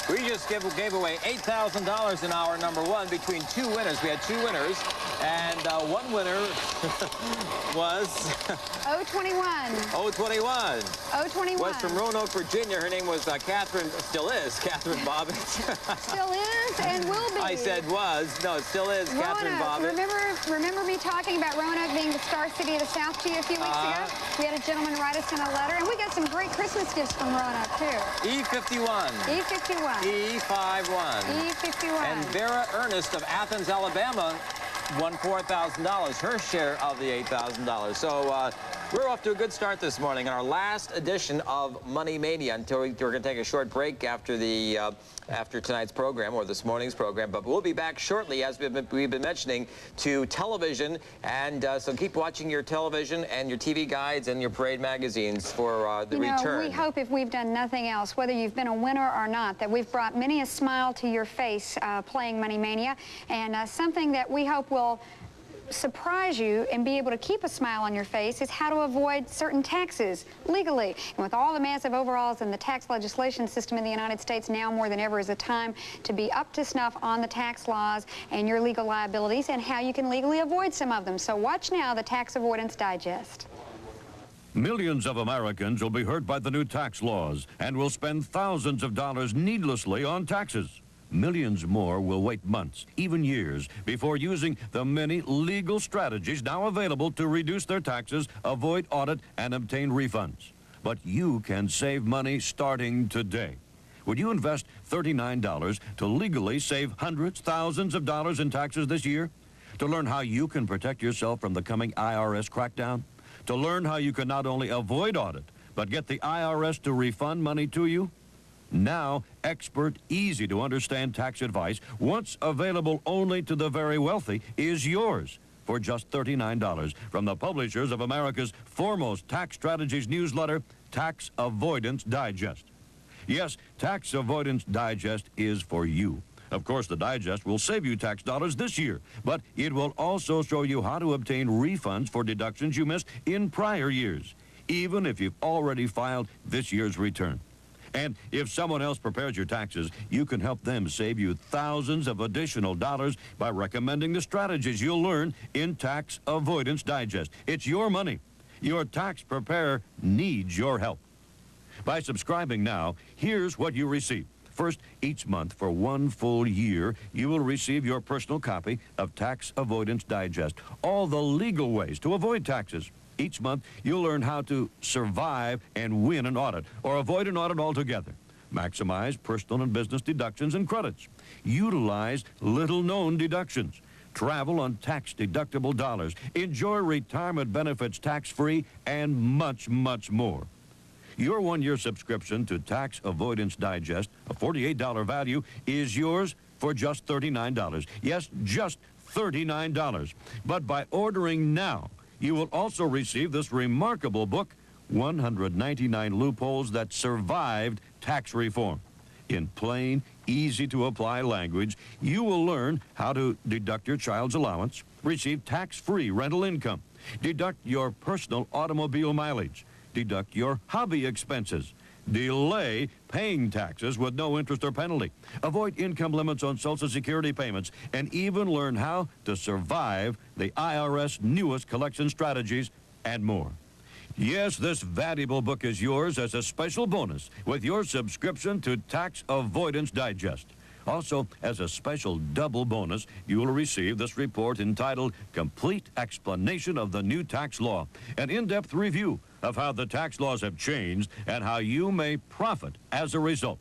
We just gave away $8,000 in hour number 1 between 2 winners. We had 2 winners, and one winner was... 021. 021. 021. Was from Roanoke, Virginia. Her name was Catherine, still is, Catherine Bobbitt. Still is and will be. I said was. No, it still is, Roanoke. Catherine Bobbitt. Remember me talking about Roanoke being the star city of the South to you a few weeks ago? We had a gentleman write us in a letter, and we got some great Christmas gifts from Roanoke, too. E51. E51. E51. E51. And Vera Ernest of Athens, Alabama, won $4,000, her share of the $8,000. So we're off to a good start this morning in our last edition of Money Mania. Until we're going to take a short break after the after tonight's program, or this morning's program, but we'll be back shortly, as we've been mentioning, to television, and so keep watching your television and your TV guides and your parade magazines for the return. We hope, if we've done nothing else, whether you've been a winner or not, that we've brought many a smile to your face playing Money Mania, and something that we hope will surprise you and be able to keep a smile on your face is how to avoid certain taxes legally. And with all the massive overhauls in the tax legislation system in the United States, now more than ever is a time to be up to snuff on the tax laws and your legal liabilities and how you can legally avoid some of them. So watch now the Tax Avoidance Digest. Millions of Americans will be hurt by the new tax laws and will spend thousands of dollars needlessly on taxes. Millions more will wait months, even years, before using the many legal strategies now available to reduce their taxes, avoid audit, and obtain refunds. But you can save money starting today. Would you invest $39 to legally save hundreds, thousands of dollars in taxes this year? To learn how you can protect yourself from the coming IRS crackdown? To learn how you can not only avoid audit, but get the IRS to refund money to you? Now, expert, easy-to-understand tax advice, once available only to the very wealthy, is yours for just $39 from the publishers of America's foremost tax strategies newsletter, Tax Avoidance Digest. Yes, Tax Avoidance Digest is for you. Of course, the digest will save you tax dollars this year, but it will also show you how to obtain refunds for deductions you missed in prior years, even if you've already filed this year's return. And if someone else prepares your taxes, you can help them save you thousands of additional dollars by recommending the strategies you'll learn in Tax Avoidance Digest. It's your money. Your tax preparer needs your help. By subscribing now, here's what you receive. First, each month for 1 full year, you will receive your personal copy of Tax Avoidance Digest, all the legal ways to avoid taxes. Each month, you'll learn how to survive and win an audit or avoid an audit altogether. Maximize personal and business deductions and credits. Utilize little-known deductions. Travel on tax-deductible dollars. Enjoy retirement benefits tax-free, and much, much more. Your one-year subscription to Tax Avoidance Digest, a $48 value, is yours for just $39. Yes, just $39. But by ordering now, you will also receive this remarkable book, 199 Loopholes That Survived Tax Reform. In plain, easy-to-apply language, you will learn how to deduct your child's allowance, receive tax-free rental income, deduct your personal automobile mileage, deduct your hobby expenses, delay paying taxes with no interest or penalty, avoid income limits on Social Security payments, and even learn how to survive the IRS newest collection strategies and more. Yes, this valuable book is yours as a special bonus with your subscription to Tax Avoidance Digest. Also, as a special double bonus, you will receive this report entitled Complete Explanation of the New Tax Law, an in-depth review of how the tax laws have changed and how you may profit as a result.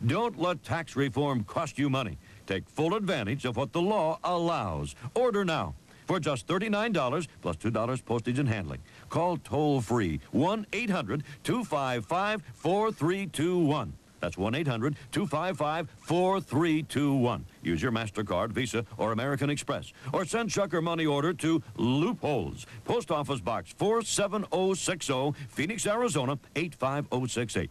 Don't let tax reform cost you money. Take full advantage of what the law allows. Order now for just $39 plus $2 postage and handling. Call toll-free 1-800-255-4321. That's 1-800-255-4321. Use your MasterCard, Visa, or American Express. Or send check or money order to Loopholes, Post Office Box 47060, Phoenix, Arizona 85068.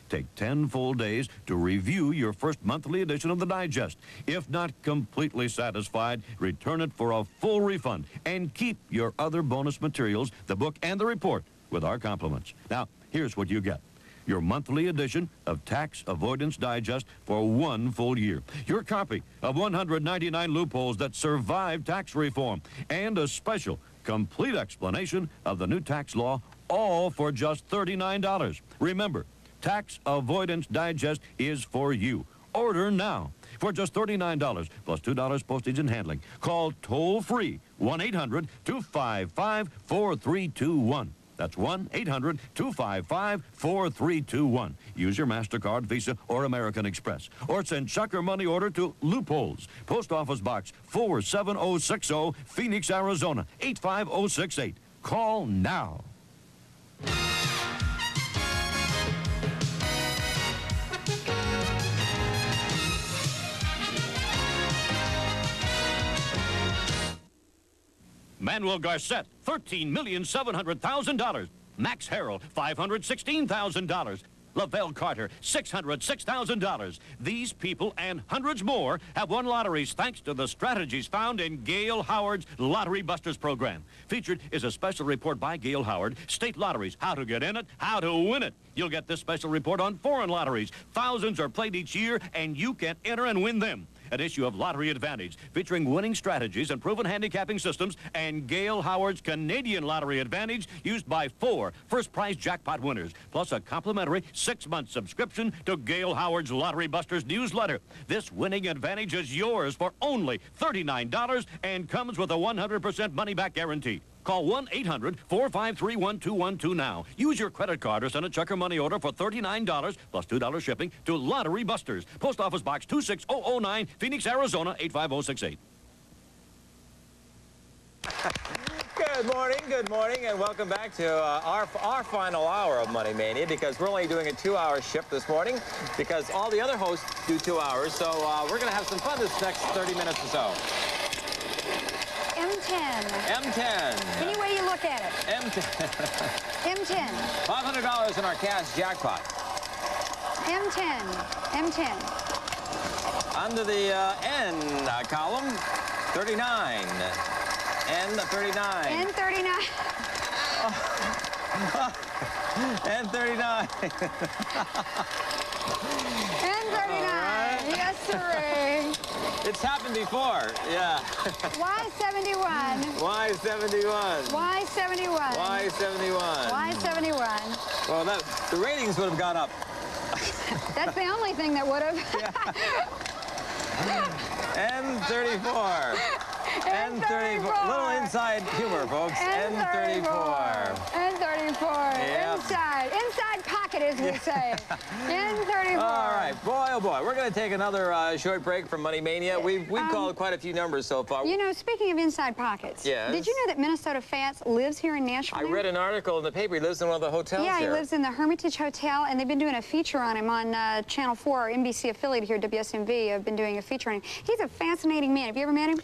Take 10 full days to review your first monthly edition of the Digest. If not completely satisfied, return it for a full refund and keep your other bonus materials, the book and the report, with our compliments. Now, here's what you get. Your monthly edition of Tax Avoidance Digest for 1 full year. Your copy of 199 Loopholes That Survived Tax Reform, and a special complete explanation of the new tax law, all for just $39. Remember, Tax Avoidance Digest is for you. Order now for just $39 plus $2 postage and handling. Call toll-free 1-800-255-4321. That's 1-800-255-4321. Use your MasterCard, Visa, or American Express. Or send check or money order to Loopholes, Post Office Box 47060, Phoenix, Arizona 85068. Call now. Manuel Garcet, $13,700,000. Max Harrell, $516,000. Lavelle Carter, $606,000. These people and hundreds more have won lotteries thanks to the strategies found in Gail Howard's Lottery Busters program. Featured is a special report by Gail Howard, State Lotteries, how to get in it, how to win it. You'll get this special report on foreign lotteries. Thousands are played each year, and you can enter and win them. An issue of Lottery Advantage, featuring winning strategies and proven handicapping systems, and Gail Howard's Canadian Lottery Advantage, used by 4 first-prize jackpot winners, plus a complimentary 6-month subscription to Gail Howard's Lottery Busters newsletter. This winning advantage is yours for only $39 and comes with a 100% money-back guarantee. Call 1-800-453-1212 now. Use your credit card or send a check or money order for $39 plus $2 shipping to Lottery Busters, Post Office Box 26009, Phoenix, Arizona 85068. Good morning, and welcome back to our final hour of Money Mania, because we're only doing a 2-hour shift this morning because all the other hosts do 2 hours. So we're going to have some fun this next 30 minutes or so. M10. M10. Any way you look at it. M10. M10. $500 in our cash jackpot. M10. M10. Under the N column, 39. N39. N39. N39. N39. Yes, sir. It's happened before, yeah. Why 71? Why 71? Why 71? Why 71? Why 71? Well, the ratings would have gone up. That's the only thing that would have. N34. N34. Little inside humor, folks. N34. N34. Yep. Inside pocket, as we say. N34. All right, boy, oh boy. We're going to take another short break from Money Mania. We've called quite a few numbers so far. You know, speaking of inside pockets, yes. Did you know that Minnesota Fats lives here in Nashville? I read an article in the paper. He lives in one of the hotels here. here. He lives in the Hermitage Hotel, and they've been doing a feature on him on Channel 4, our NBC affiliate here, WSMV. I've been doing a feature on him. He's a fascinating man. Have you ever met him?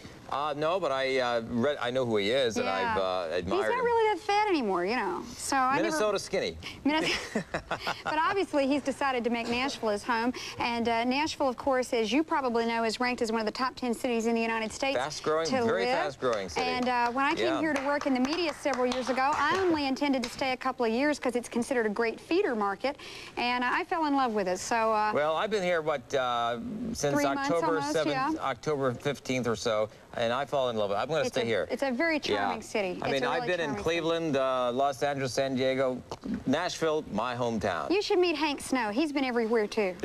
No, but I know who he is, and I've admired him. He's not really that fat anymore, you know. So Minnesota skinny. But obviously, he's decided to make Nashville his home. And Nashville, of course, as you probably know, is ranked as one of the top 10 cities in the United States. Fast-growing, very fast-growing city. And when I came here to work in the media several years ago, I only intended to stay a couple of years because it's considered a great feeder market. And I fell in love with it. So well, I've been here, what, since 3 months October almost, 7th, yeah. October 15th or so. And I fall in love with it. I'm going to stay here. It's a very charming city. I mean, I've been in Cleveland, Los Angeles, San Diego, Nashville, my hometown. You should meet Hank Snow. He's been everywhere, too.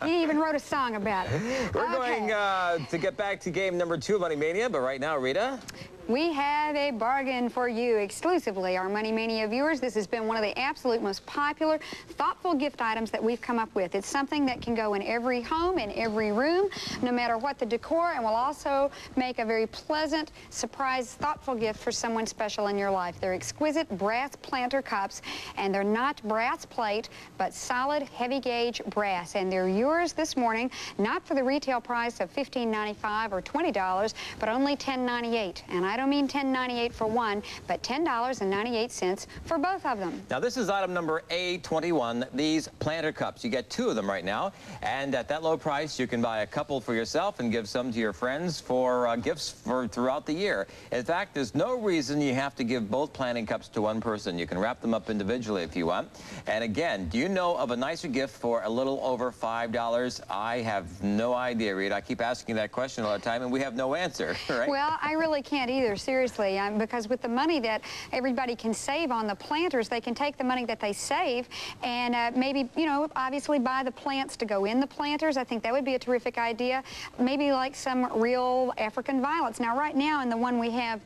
He even wrote a song about it. We're going to get back to game number 2 of Money Mania, but right now, Rita? We have a bargain for you exclusively, our Money Mania viewers. This has been one of the absolute most popular, thoughtful gift items that we've come up with. It's something that can go in every home, in every room, no matter what the decor, and will also make a very pleasant, surprise, thoughtful gift for someone special in your life. They're exquisite brass planter cups, and they're not brass plate, but solid, heavy-gauge brass. And they're yours this morning, not for the retail price of $15.95 or $20, but only $10.98. And I don't mean $10.98 for one, but $10.98 for both of them. Now, this is item number A21, these planter cups. You get 2 of them right now, and at that low price, you can buy a couple for yourself and give some to your friends for gifts for throughout the year. In fact, there's no reason you have to give both planting cups to one person. You can wrap them up individually if you want. And again, do you know of a nicer gift for a little over $5? I have no idea, Rita. I keep asking that question all the time, and we have no answer, right? Well, I really can't either, seriously, because with the money that everybody can save on the planters, they can take the money that they save and maybe, you know, obviously buy the plants to go in the planters. I think that would be a terrific idea. Maybe like some real African violets. Now, right now, in the one we have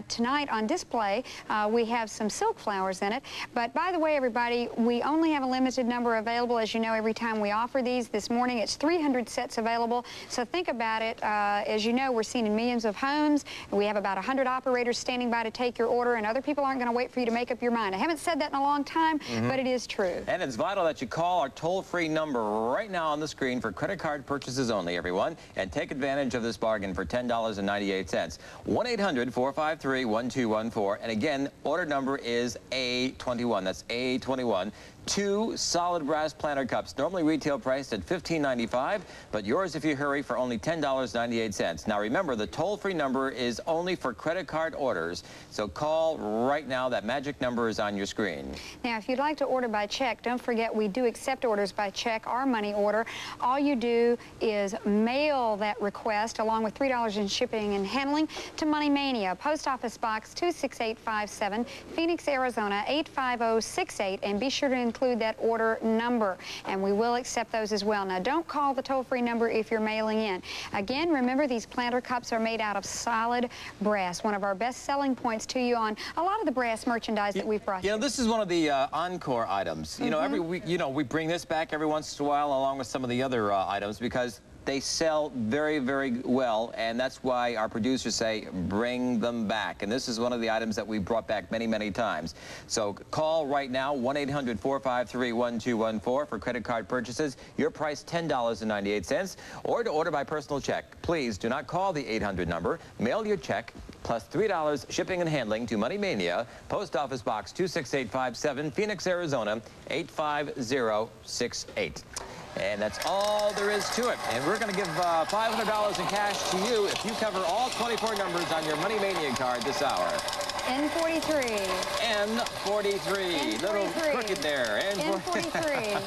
tonight on display, we have some silk flowers in it. But by the way, everybody, we only have a limited number available. As you know, every time we offer these. This morning, it's 300 sets available. So think about it. As you know, we're seen in millions of homes. We have about 100 operators standing by to take your order, and other people aren't going to wait for you to make up your mind. I haven't said that in a long time, but it is true. And it's vital that you call our toll-free number right now on the screen for credit card purchases only, everyone, and take advantage of this bargain for $10.98. 1-800-453-1214. And again, order number is A21. That's A21. 2 solid brass planter cups, normally retail priced at $15.95, but yours if you hurry for only $10.98. Now remember, the toll-free number is only for credit card orders, so call right now. That magic number is on your screen. Now, if you'd like to order by check, don't forget we do accept orders by check or money order. All you do is mail that request along with $3 in shipping and handling to Money Mania, Post Office Box 26857, Phoenix, Arizona 85068, and be sure to include that order number, and we will accept those as well. Now, don't call the toll-free number if you're mailing in. Again, remember, these planter cups are made out of solid brass, one of our best selling points to you on a lot of the brass merchandise that we've brought you. You know, this is one of the encore items. You know, every week, you know, we bring this back every once in a while along with some of the other items because they sell very, very well, and that's why our producers say, bring them back. And this is one of the items that we brought back many, many times. So call right now, 1-800-453-1214 for credit card purchases. Your price, $10.98, or to order by personal check. Please do not call the 800 number. Mail your check plus $3 shipping and handling to Money Mania, Post Office Box 26857, Phoenix, Arizona 85068. And that's all there is to it. And we're going to give $500 in cash to you if you cover all 24 numbers on your Money Mania card this hour. N43. N43. Little crooked there. N43.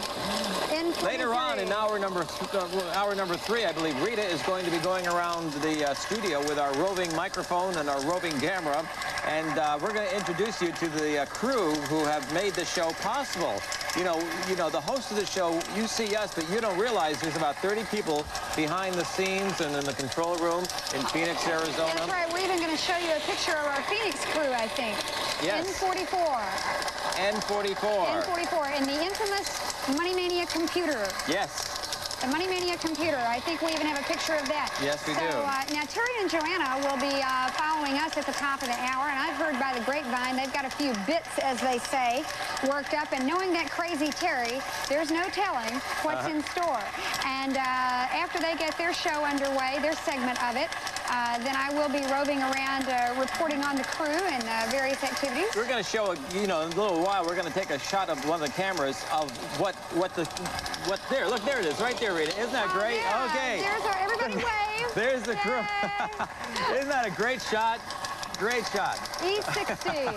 N43. Later on in hour number 3, I believe Rita is going to be going around the studio with our roving microphone and our roving camera And we're going to introduce you to the crew who have made the show possible. You know, the host of the show, you see us, but you don't realize there's about 30 people behind the scenes and in the control room in Phoenix, Arizona. That's right. We're even going to show you a picture of our Phoenix crew, I think. Yes. N44. N44. N44, in the infamous Money Mania computer. Yes. The Money Mania computer. I think we even have a picture of that. Yes, we do. Now, Terry and Joanna will be following us at the top of the hour, and I've heard by the grapevine they've got a few bits, as they say, worked up, and knowing that crazy Terry, there's no telling what's in store. And after they get their show underway, their segment of it, then I will be roving around reporting on the crew and various activities. We're going to show, in a little while, we're going to take a shot of one of the cameras of what there. Look, there it is, right there, Rita. Isn't that great? Yeah. Okay. There's everybody wave. There's the crew. Isn't that a great shot? Great shot. E60.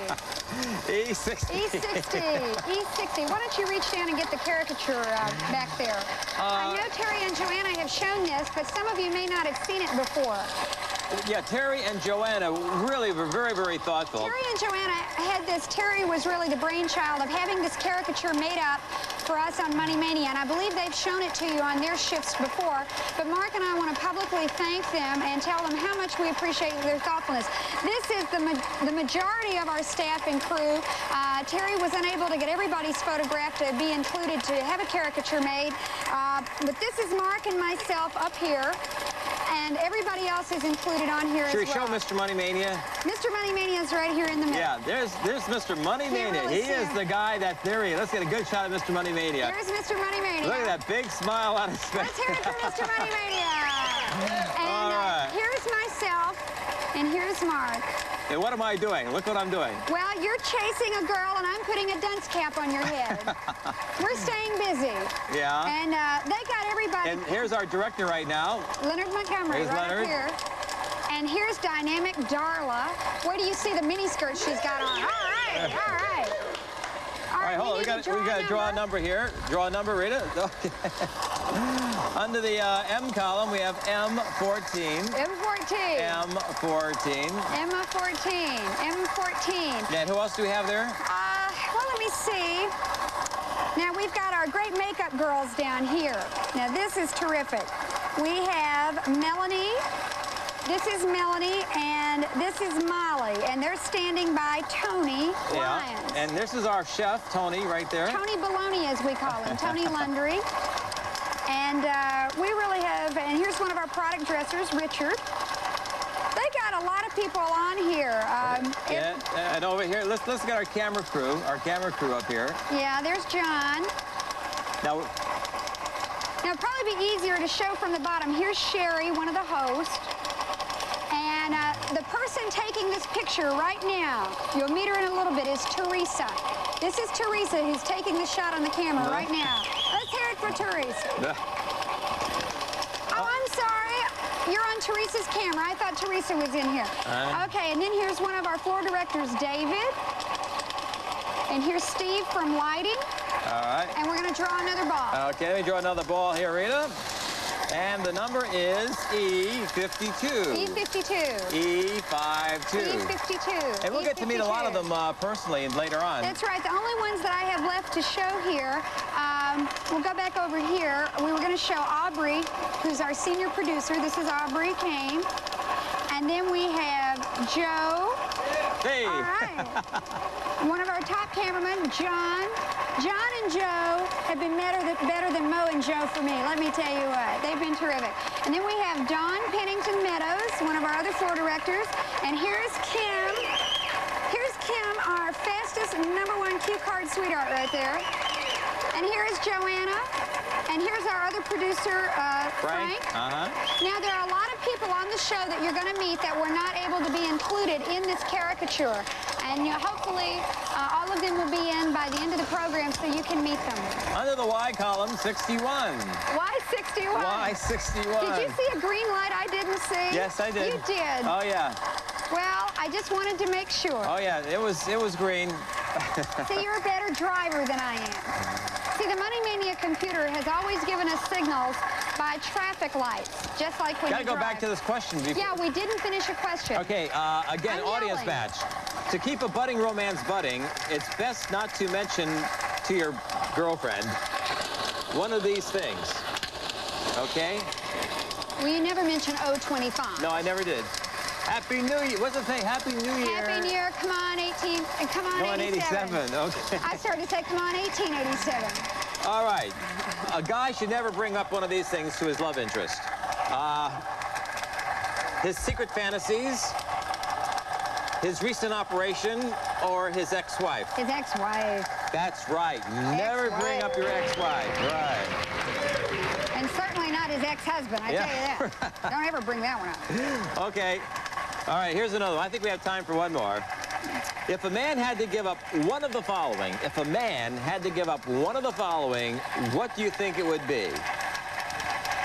E60. E60. E60. Why don't you reach down and get the caricature back there? I know Terry and Joanna have shown this, but some of you may not have seen it before. Yeah, Terry and Joanna really were very, very thoughtful. Terry and Joanna had this. Terry was really the brainchild of having this caricature made up for us on Money Mania, and I believe they've shown it to you on their shifts before. But Mark and I want to publicly thank them and tell them how much we appreciate their thoughtfulness. This is the majority of our staff and crew. Terry was unable to get everybody's photograph to be included to have a caricature made. But this is Mark and myself up here. And everybody else is included on here as well. Should we show Mr. Money Mania? Mr. Money Mania is right here in the middle. Yeah, there's Mr. Money Mania. Really he is the guy that there he is. Let's get a good shot of Mr. Money Mania. There's Mr. Money Mania. Look at that big smile on his face. Let's hear it for Mr. Money Mania. And all right. Here's myself, and here's Mark. And what am I doing? Look what I'm doing. Well, you're chasing a girl, and I'm putting a dunce cap on your head. We're staying busy. Yeah. And they got everybody. And here's our director right now. Leonard Montgomery, here's right Leonard. up here. And here's dynamic Darla. Where do you see the mini skirt she's got on? All right, all right. All right, hold on. We got to draw a number here. Draw a number, Rita. Okay. Under the M column, we have M14. M14. M14. M14. M14. Yeah, and who else do we have there? Well, let me see. Now, we've got our great makeup girls down here. Now, this is terrific. We have Melanie. This is Melanie, and this is Molly, and they're standing by Tony Lyons. And this is our chef, Tony, right there. Tony Baloney, as we call him, Tony Lundry. And we really have, and here's one of our product dressers, Richard. They got a lot of people on here. And over here, let's get our camera crew up here. Yeah, there's John. Now, it'd probably be easier to show from the bottom. Here's Sherry, one of the hosts. And the person taking this picture right now, you'll meet her in a little bit, is Teresa. This is Teresa who's taking the shot on the camera right now. Let's hear it for Teresa. Oh, I'm sorry. You're on Teresa's camera. I thought Teresa was in here. Okay, and then here's one of our floor directors, David. And here's Steve from lighting. All right. And we're going to draw another ball. Okay, let me draw another ball here, Rita. And the number is E52. E52. E52. E52. And we'll get to meet a lot of them personally later on. That's right. The only ones that I have left to show here, we'll go back over here. We were going to show Aubrey, who's our senior producer. This is Aubrey Kane. And then we have Joe. Hey. All right. One of our top cameramen, John. John and Joe have been better than Mo and Joe for me. Let me tell you what. They've been terrific. And then we have Dawn Pennington Meadows, one of our other floor directors. And here's Kim. Here's Kim, our fastest #1 cue card sweetheart right there. And here's Joanna. And here's our other producer, Frank. Now, there are a lot of people on the show that you're going to meet that were not able to be included in this caricature. And hopefully, all of them will be in by the end of the program so you can meet them. Under the Y column, 61. Why 61? Why 61? Did you see a green light I didn't see? Yes, I did. You did. Oh, yeah. Well, I just wanted to make sure. Oh, yeah, it was green. See, you're a better driver than I am. See, the Money Mania computer has always given us signals by traffic lights, just like when you drive. Gotta go back to this question before. Yeah, we didn't finish a question. Okay, again, audience match. To keep a budding romance budding, it's best not to mention to your girlfriend one of these things. Okay? Well, you never mentioned 025. No, I never did. Happy New Year. What's the thing? Happy New Year. Happy New Year. Come on, 18. And come on, 87. Okay. I started to say, come on, 1887. All right. A guy should never bring up one of these things to his love interest. His secret fantasies, his recent operation, or his ex-wife. His ex-wife. That's right. Never bring up your ex-wife. Right. And certainly not his ex-husband, I tell you that. Don't ever bring that one up. Okay. All right, here's another one. I think we have time for one more. If a man had to give up one of the following, what do you think it would be?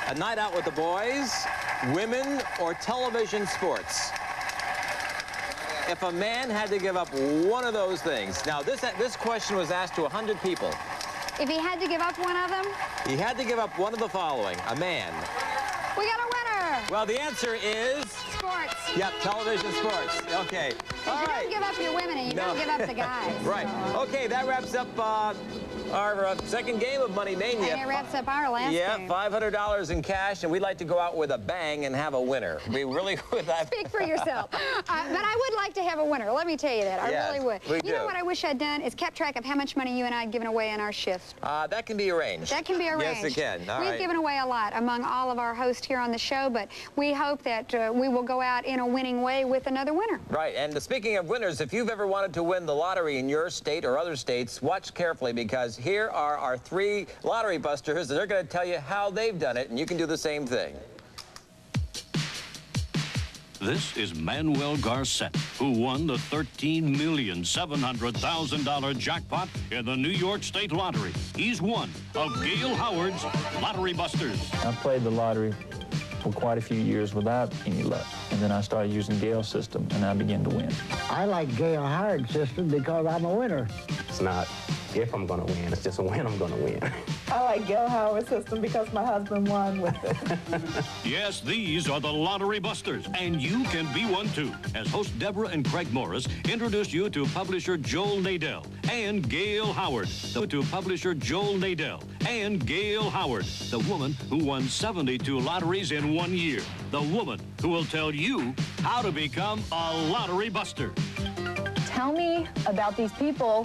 A night out with the boys, women, or television sports? If a man had to give up one of those things. Now, this question was asked to 100 people. If he had to give up one of them? He had to give up one of the following, a man. We got a winner! Well, the answer is... Sports. Yep, television sports. Okay. All you right. don't give up your women and you don't give up the guys. Right. So. Okay, that wraps up our second game of Money Mania. And it wraps up our last game. Yeah, $500 in cash, and we'd like to go out with a bang and have a winner. We really would. Speak for yourself. But I would like to have a winner. Let me tell you that. I really would. You know what I wish I'd done is kept track of how much money you and I had given away in our shifts. That can be arranged. That can be arranged. Yes, it can. All right. We've given away a lot among all of our hosts here on the show, but we hope that we will go out in a winning way with another winner. Right. And speaking of winners, if you've ever wanted to win the lottery in your state or other states, watch carefully, because here are our 3 lottery busters, and they're going to tell you how they've done it, and you can do the same thing. This is Manuel Garcet, who won the $13,700,000 jackpot in the New York State Lottery. He's one of Gail Howard's Lottery Busters. I played the lottery for quite a few years without any luck, and then I started using Gail's system, and I began to win. I like Gail Howard's system because I'm a winner. It's not if I'm going to win, it's just when I'm going to win. I like Gail Howard's system because my husband won with it. Yes, these are the Lottery Busters, and you can be one too. As host Deborah and Craig Morris introduce you to publisher Joel Nadell and Gail Howard. To publisher Joel Nadell and Gail Howard, the woman who won 72 lotteries in 1 year. The woman who will tell you how to become a Lottery Buster. Tell me about these people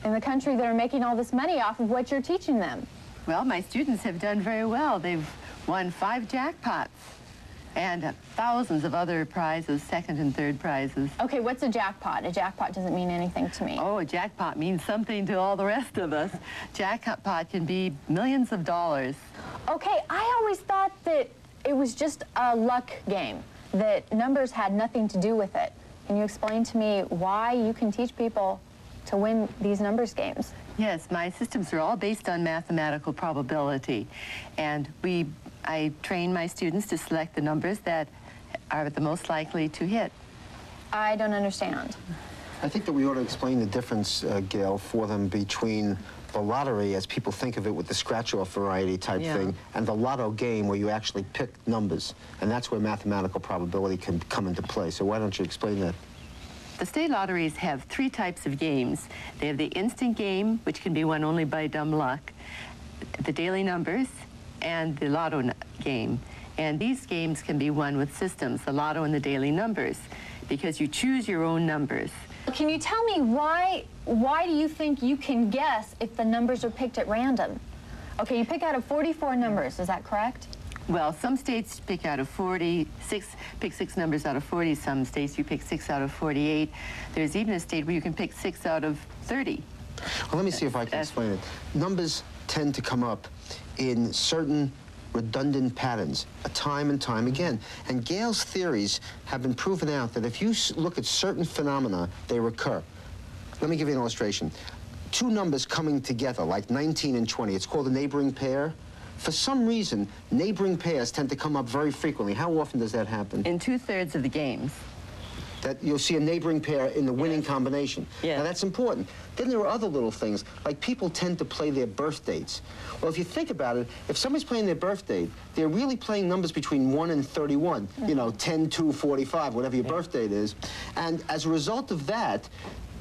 in the country that are making all this money off of what you're teaching them. Well, my students have done very well. They've won 5 jackpots and thousands of other prizes, 2nd and 3rd prizes. Okay, what's a jackpot? A jackpot doesn't mean anything to me. Oh, a jackpot means something to all the rest of us. Jackpot can be millions of dollars. Okay, I always thought that it was just a luck game, that numbers had nothing to do with it. Can you explain to me why you can teach people to win these numbers games? Yes, my systems are all based on mathematical probability, and I train my students to select the numbers that are the most likely to hit. I don't understand. I think that we ought to explain the difference, Gail, for them between the lottery, as people think of it with the scratch-off variety type thing, and the lotto game where you actually pick numbers, and that's where mathematical probability can come into play. So why don't you explain that? The state lotteries have 3 types of games. They have the instant game, which can be won only by dumb luck, the daily numbers, and the lotto game. And these games can be won with systems, the lotto and the daily numbers, because you choose your own numbers. Can you tell me why do you think you can guess if the numbers are picked at random? Okay, you pick out of 44 numbers, is that correct? Well, some states pick out of 46, pick 6 numbers out of 40. Some states you pick 6 out of 48. There's even a state where you can pick 6 out of 30. Well, let me see if I can explain it. Numbers tend to come up in certain redundant patterns, time and time again. And Gail's theories have been proven out that if you look at certain phenomena, they recur. Let me give you an illustration. 2 numbers coming together, like 19 and 20, it's called a neighboring pair. For some reason, neighboring pairs tend to come up very frequently. How often does that happen? In 2/3 of the games. that you'll see a neighboring pair in the winning combination. Now that's important. Then there are other little things, like people tend to play their birth dates. Well, if you think about it, if somebody's playing their birth date, they're really playing numbers between 1 and 31, you know, 10, 2, 45, whatever your birth date is. And as a result of that,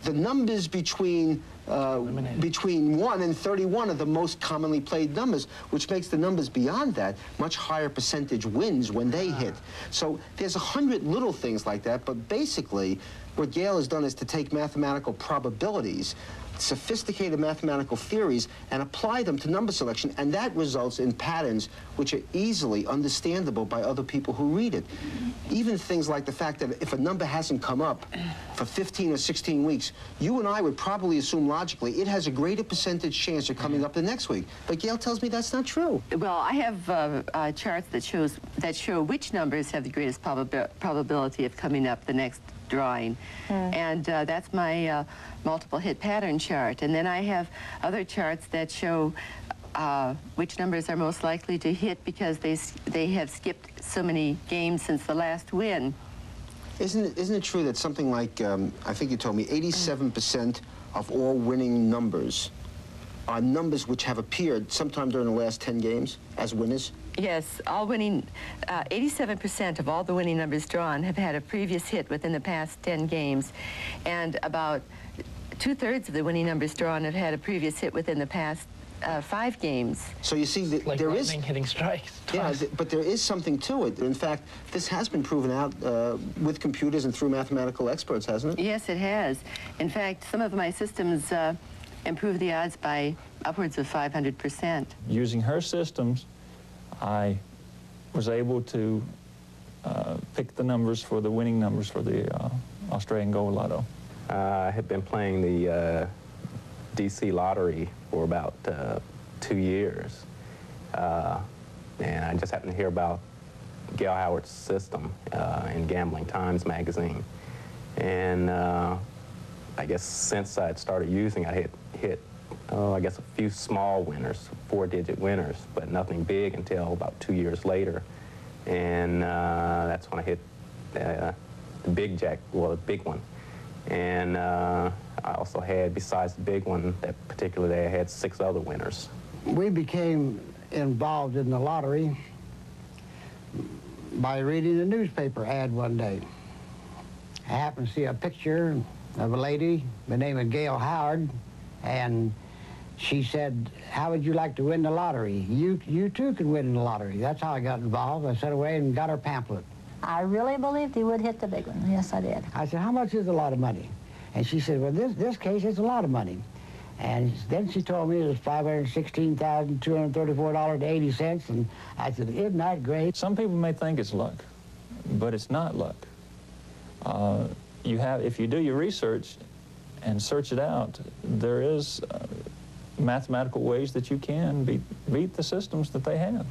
the numbers between 1 and 31 are the most commonly played numbers, which makes the numbers beyond that much higher percentage wins when they hit. So there's 100 little things like that, but basically what Gail has done is to take mathematical probabilities, sophisticated mathematical theories, and apply them to number selection, and that results in patterns which are easily understandable by other people who read it. Even things like the fact that if a number hasn't come up for 15 or 16 weeks, you and I would probably assume logically it has a greater percentage chance of coming up the next week. But Gail tells me that's not true. Well, I have charts that show which numbers have the greatest probability of coming up the next drawing, and that's my multiple hit pattern chart. And then I have other charts that show which numbers are most likely to hit because they have skipped so many games since the last win. Isn't it true that something like, I think you told me, 87% of all winning numbers are numbers which have appeared sometime during the last 10 games as winners? Yes, all winning, 87% of all the winning numbers drawn have had a previous hit within the past 10 games, and about 2/3 of the winning numbers drawn have had a previous hit within the past 5 games. So you see, like there lightning is hitting strikes. Yeah, but there is something to it. In fact, this has been proven out with computers and through mathematical experts, hasn't it? Yes, it has. In fact, some of my systems improve the odds by upwards of 500%. Using her systems, I was able to pick the numbers for the winning numbers for the Australian Gold Lotto. I had been playing the DC lottery for about 2 years. And I just happened to hear about Gail Howard's system in Gambling Times magazine. And I guess since I had started using, I had hit, I guess, a few small winners, 4-digit winners, but nothing big until about 2 years later. And that's when I hit the big the big one. And I also had, besides the big one, that particular day, I had 6 other winners. We became involved in the lottery by reading a newspaper ad one day. I happened to see a picture of a lady by the name of Gail Howard, and she said, "How would you like to win the lottery? You too can win in the lottery." That's how I got involved. I sat away and got her pamphlet. I really believed he would hit the big one. Yes, I did. I said, "How much is a lot of money?" And she said, "Well, this case, it's a lot of money." And then she told me it was $516,234.80, and I said, "Isn't that great?" Some people may think it's luck, but it's not luck. If you do your research and search it out, there is mathematical ways that you can beat the systems that they have.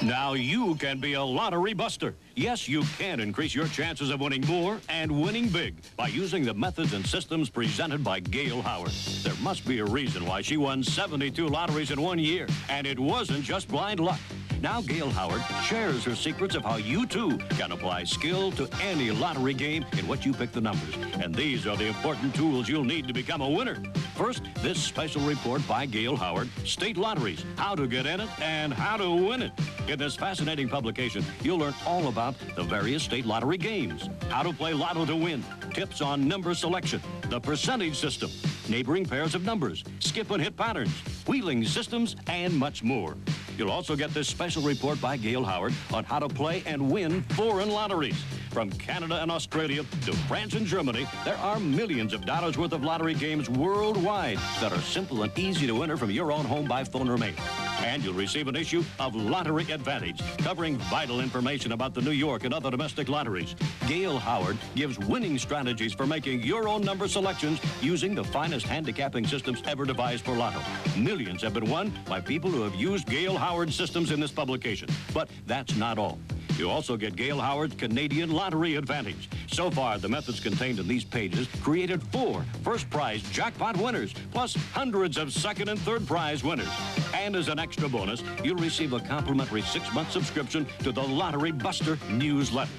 Now you can be a lottery buster. Yes, you can increase your chances of winning more and winning big by using the methods and systems presented by Gail Howard. There must be a reason why she won 72 lotteries in 1 year, and it wasn't just blind luck. Now Gail Howard shares her secrets of how you, too, can apply skill to any lottery game in which you pick the numbers. And these are the important tools you'll need to become a winner. First, this special report by Gail Howard, State Lotteries, how to get in it and how to win it. In this fascinating publication, you'll learn all about the various state lottery games, how to play lotto to win, tips on number selection, the percentage system, neighboring pairs of numbers, skip and hit patterns, wheeling systems, and much more. You'll also get this special report by Gail Howard on how to play and win foreign lotteries. From Canada and Australia to France and Germany, there are millions of dollars worth of lottery games worldwide that are simple and easy to enter from your own home by phone or mail. And you'll receive an issue of Lottery Advantage, covering vital information about the New York and other domestic lotteries. Gail Howard gives winning strategies for making your own number selections using the finest handicapping systems ever devised for lotto. Millions have been won by people who have used Gail Howard systems in this publication. But that's not all. You also get Gail Howard's Canadian Lottery Advantage. So far, the methods contained in these pages created 4 first prize jackpot winners, plus hundreds of second and third prize winners. And as an extra bonus, you'll receive a complimentary 6-month subscription to the Lottery Buster newsletter.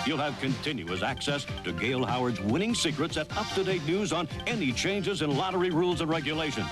You'll have continuous access to Gail Howard's winning secrets and up-to-date news on any changes in lottery rules and regulations.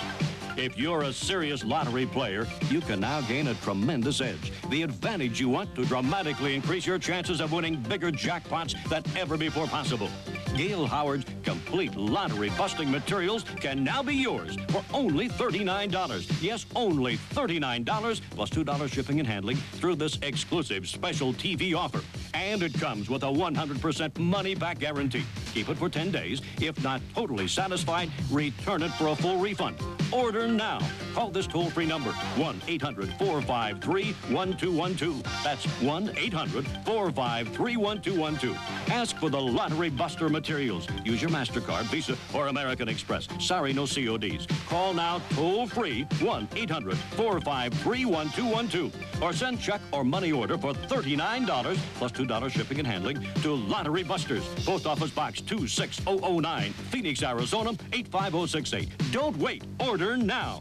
If you're a serious lottery player, you can now gain a tremendous edge. The advantage you want to dramatically increase your chances of winning bigger jackpots than ever before possible. Gail Howard's complete lottery busting materials can now be yours for only $39. Yes, only $39 plus $2 shipping and handling through this exclusive special TV offer. And it comes with a 100% money-back guarantee. Keep it for 10 days. If not totally satisfied, return it for a full refund. Order now. Call this toll-free number, 1-800-453-1212. That's 1-800-453-1212. Ask for the Lottery Buster materials. Use your MasterCard, Visa, or American Express. Sorry, no CODs. Call now toll-free, 1-800-453-1212. Or send check or money order for $39 plus $2 shipping and handling to Lottery Busters, Post Office Box 26009, Phoenix, Arizona, 85068. Don't wait. Order now.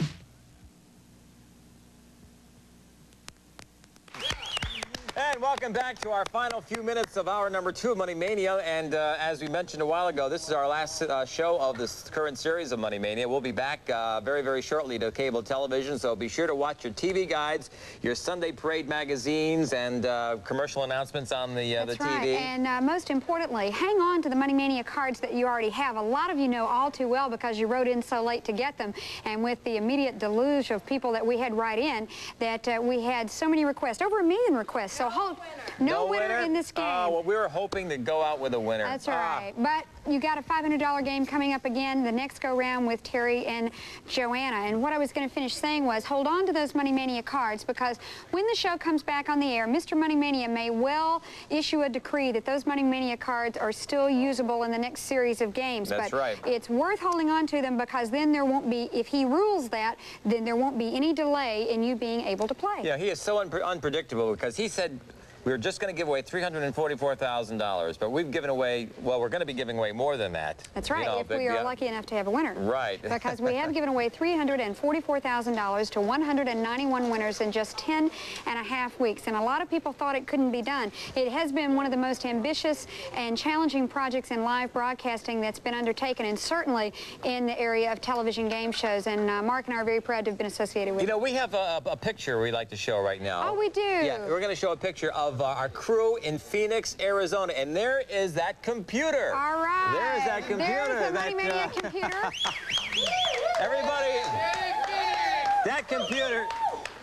And welcome back to our final few minutes of hour number 2 of Money Mania. And as we mentioned a while ago, this is our last show of this current series of Money Mania. We'll be back very, very shortly to cable television, so be sure to watch your TV guides, your Sunday Parade magazines, and commercial announcements on the That's TV. Right. And most importantly, hang on to the Money Mania cards that you already have. A lot of you know all too well because you wrote in so late to get them. And with the immediate deluge of people that we had write in, that we had so many requests, over 1 million requests. So no winner in this game. Oh, well, we were hoping to go out with a winner. That's right. But you got a $500 game coming up again the next go-round with Terry and Joanna. And what I was going to finish saying was hold on to those Money Mania cards, because when the show comes back on the air, Mr. Money Mania may well issue a decree that those Money Mania cards are still usable in the next series of games. That's right. It's worth holding on to them, because then there won't be, if he rules that, then there won't be any delay in you being able to play. Yeah, he is so unpredictable, because he said we were just going to give away $344,000, but we've given away, well, we're going to be giving away more than that. That's right, if we are lucky enough to have a winner. Right. Because we have given away $344,000 to 191 winners in just 10 and a half weeks. And a lot of people thought it couldn't be done. It has been one of the most ambitious and challenging projects in live broadcasting that's been undertaken, and certainly in the area of television game shows. And Mark and I are very proud to have been associated with it. You know, we have a picture we'd like to show right now. Oh, we do? Yeah, we're going to show a picture of our crew in Phoenix, Arizona, and there is that computer. All right. There's that computer. There's the Money Mania computer. Everybody, that computer.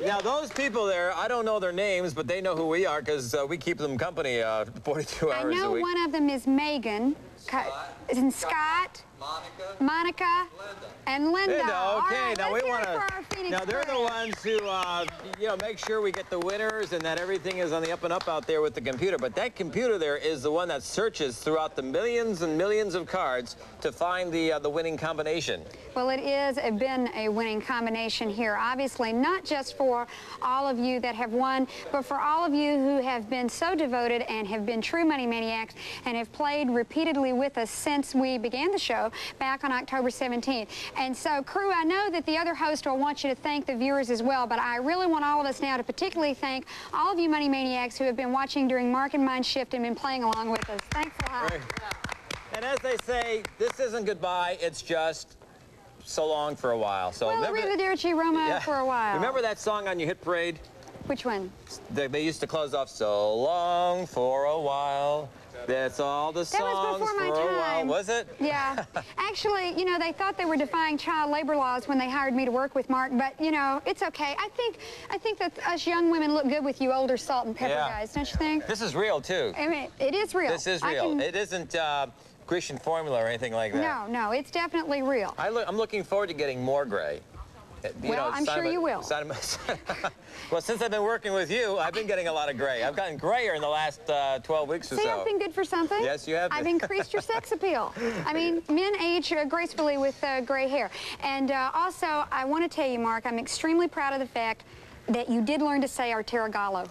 Now, those people there, I don't know their names, but they know who we are, because we keep them company 42 hours a week. I know one of them is Megan. Scott, Monica, and Linda. Okay, right, now we want to. Now they're crew. the ones who, you know, make sure we get the winners and that everything is on the up and up out there with the computer. But that computer there is the one that searches throughout the millions and millions of cards to find the winning combination. Well, it is been a winning combination here. Obviously, not just for all of you that have won, but for all of you who have been so devoted and have been true Money Maniacs and have played repeatedly with us since we began the show back on October 17th. And so, crew, I know that the other host will want you to thank the viewers as well, but I really want all of us now to particularly thank all of you Money Maniacs who have been watching during Mark and mine's shift and been playing along with us. Thanks a lot. Right. And as they say, this isn't goodbye, it's just so long for a while. So well, arrivederci Roma for a while. Remember that song on your hit parade? Which one? They used to close off, so long for a while. That's all the songs that was before my for time. a while, was it? Yeah. Actually, you know, they thought they were defying child labor laws when they hired me to work with Mark, but, you know, it's okay. I think that us young women look good with you older salt and pepper guys, don't you think? This is real, too. I mean, it is real. This is real. It isn't Grecian formula or anything like that. No, no, it's definitely real. I'm looking forward to getting more gray. Well, I'm sure you will. Well, since I've been working with you, I've been getting a lot of gray. I've gotten grayer in the last 12 weeks or so. See, I've been good for something. Yes, you have. I've increased your sex appeal. I mean, men age gracefully with gray hair. And also, I want to tell you, Mark, I'm extremely proud of the fact that you did learn to say Arterigalo.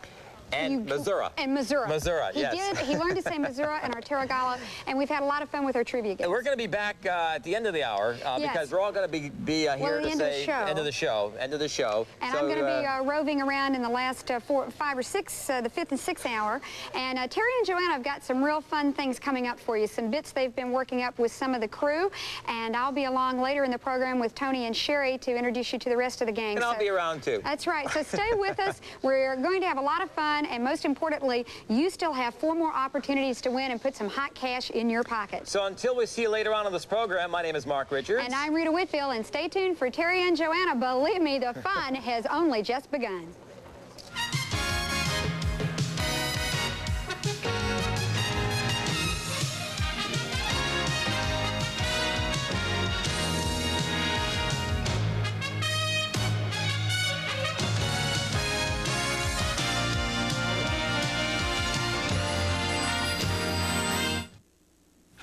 And Missouri. And Missouri. Missouri, yes. He learned to say Missouri and our Terragala, and we've had a lot of fun with our trivia games. We're going to be back at the end of the hour because we're all going to be here to say end of the show. And so, I'm going to be roving around in the last 5 or 6, the 5th and 6th hour. And Terry and Joanna have got some real fun things coming up for you, some bits they've been working up with some of the crew. And I'll be along later in the program with Tony and Sherry to introduce you to the rest of the gang. And I'll be around too. That's right. So stay with us. We're going to have a lot of fun. And most importantly, you still have 4 more opportunities to win and put some hot cash in your pocket. So until we see you later on in this program, my name is Mark Richards. And I'm Rita Whitfield, and stay tuned for Terry and Joanna. Believe me, the fun has only just begun.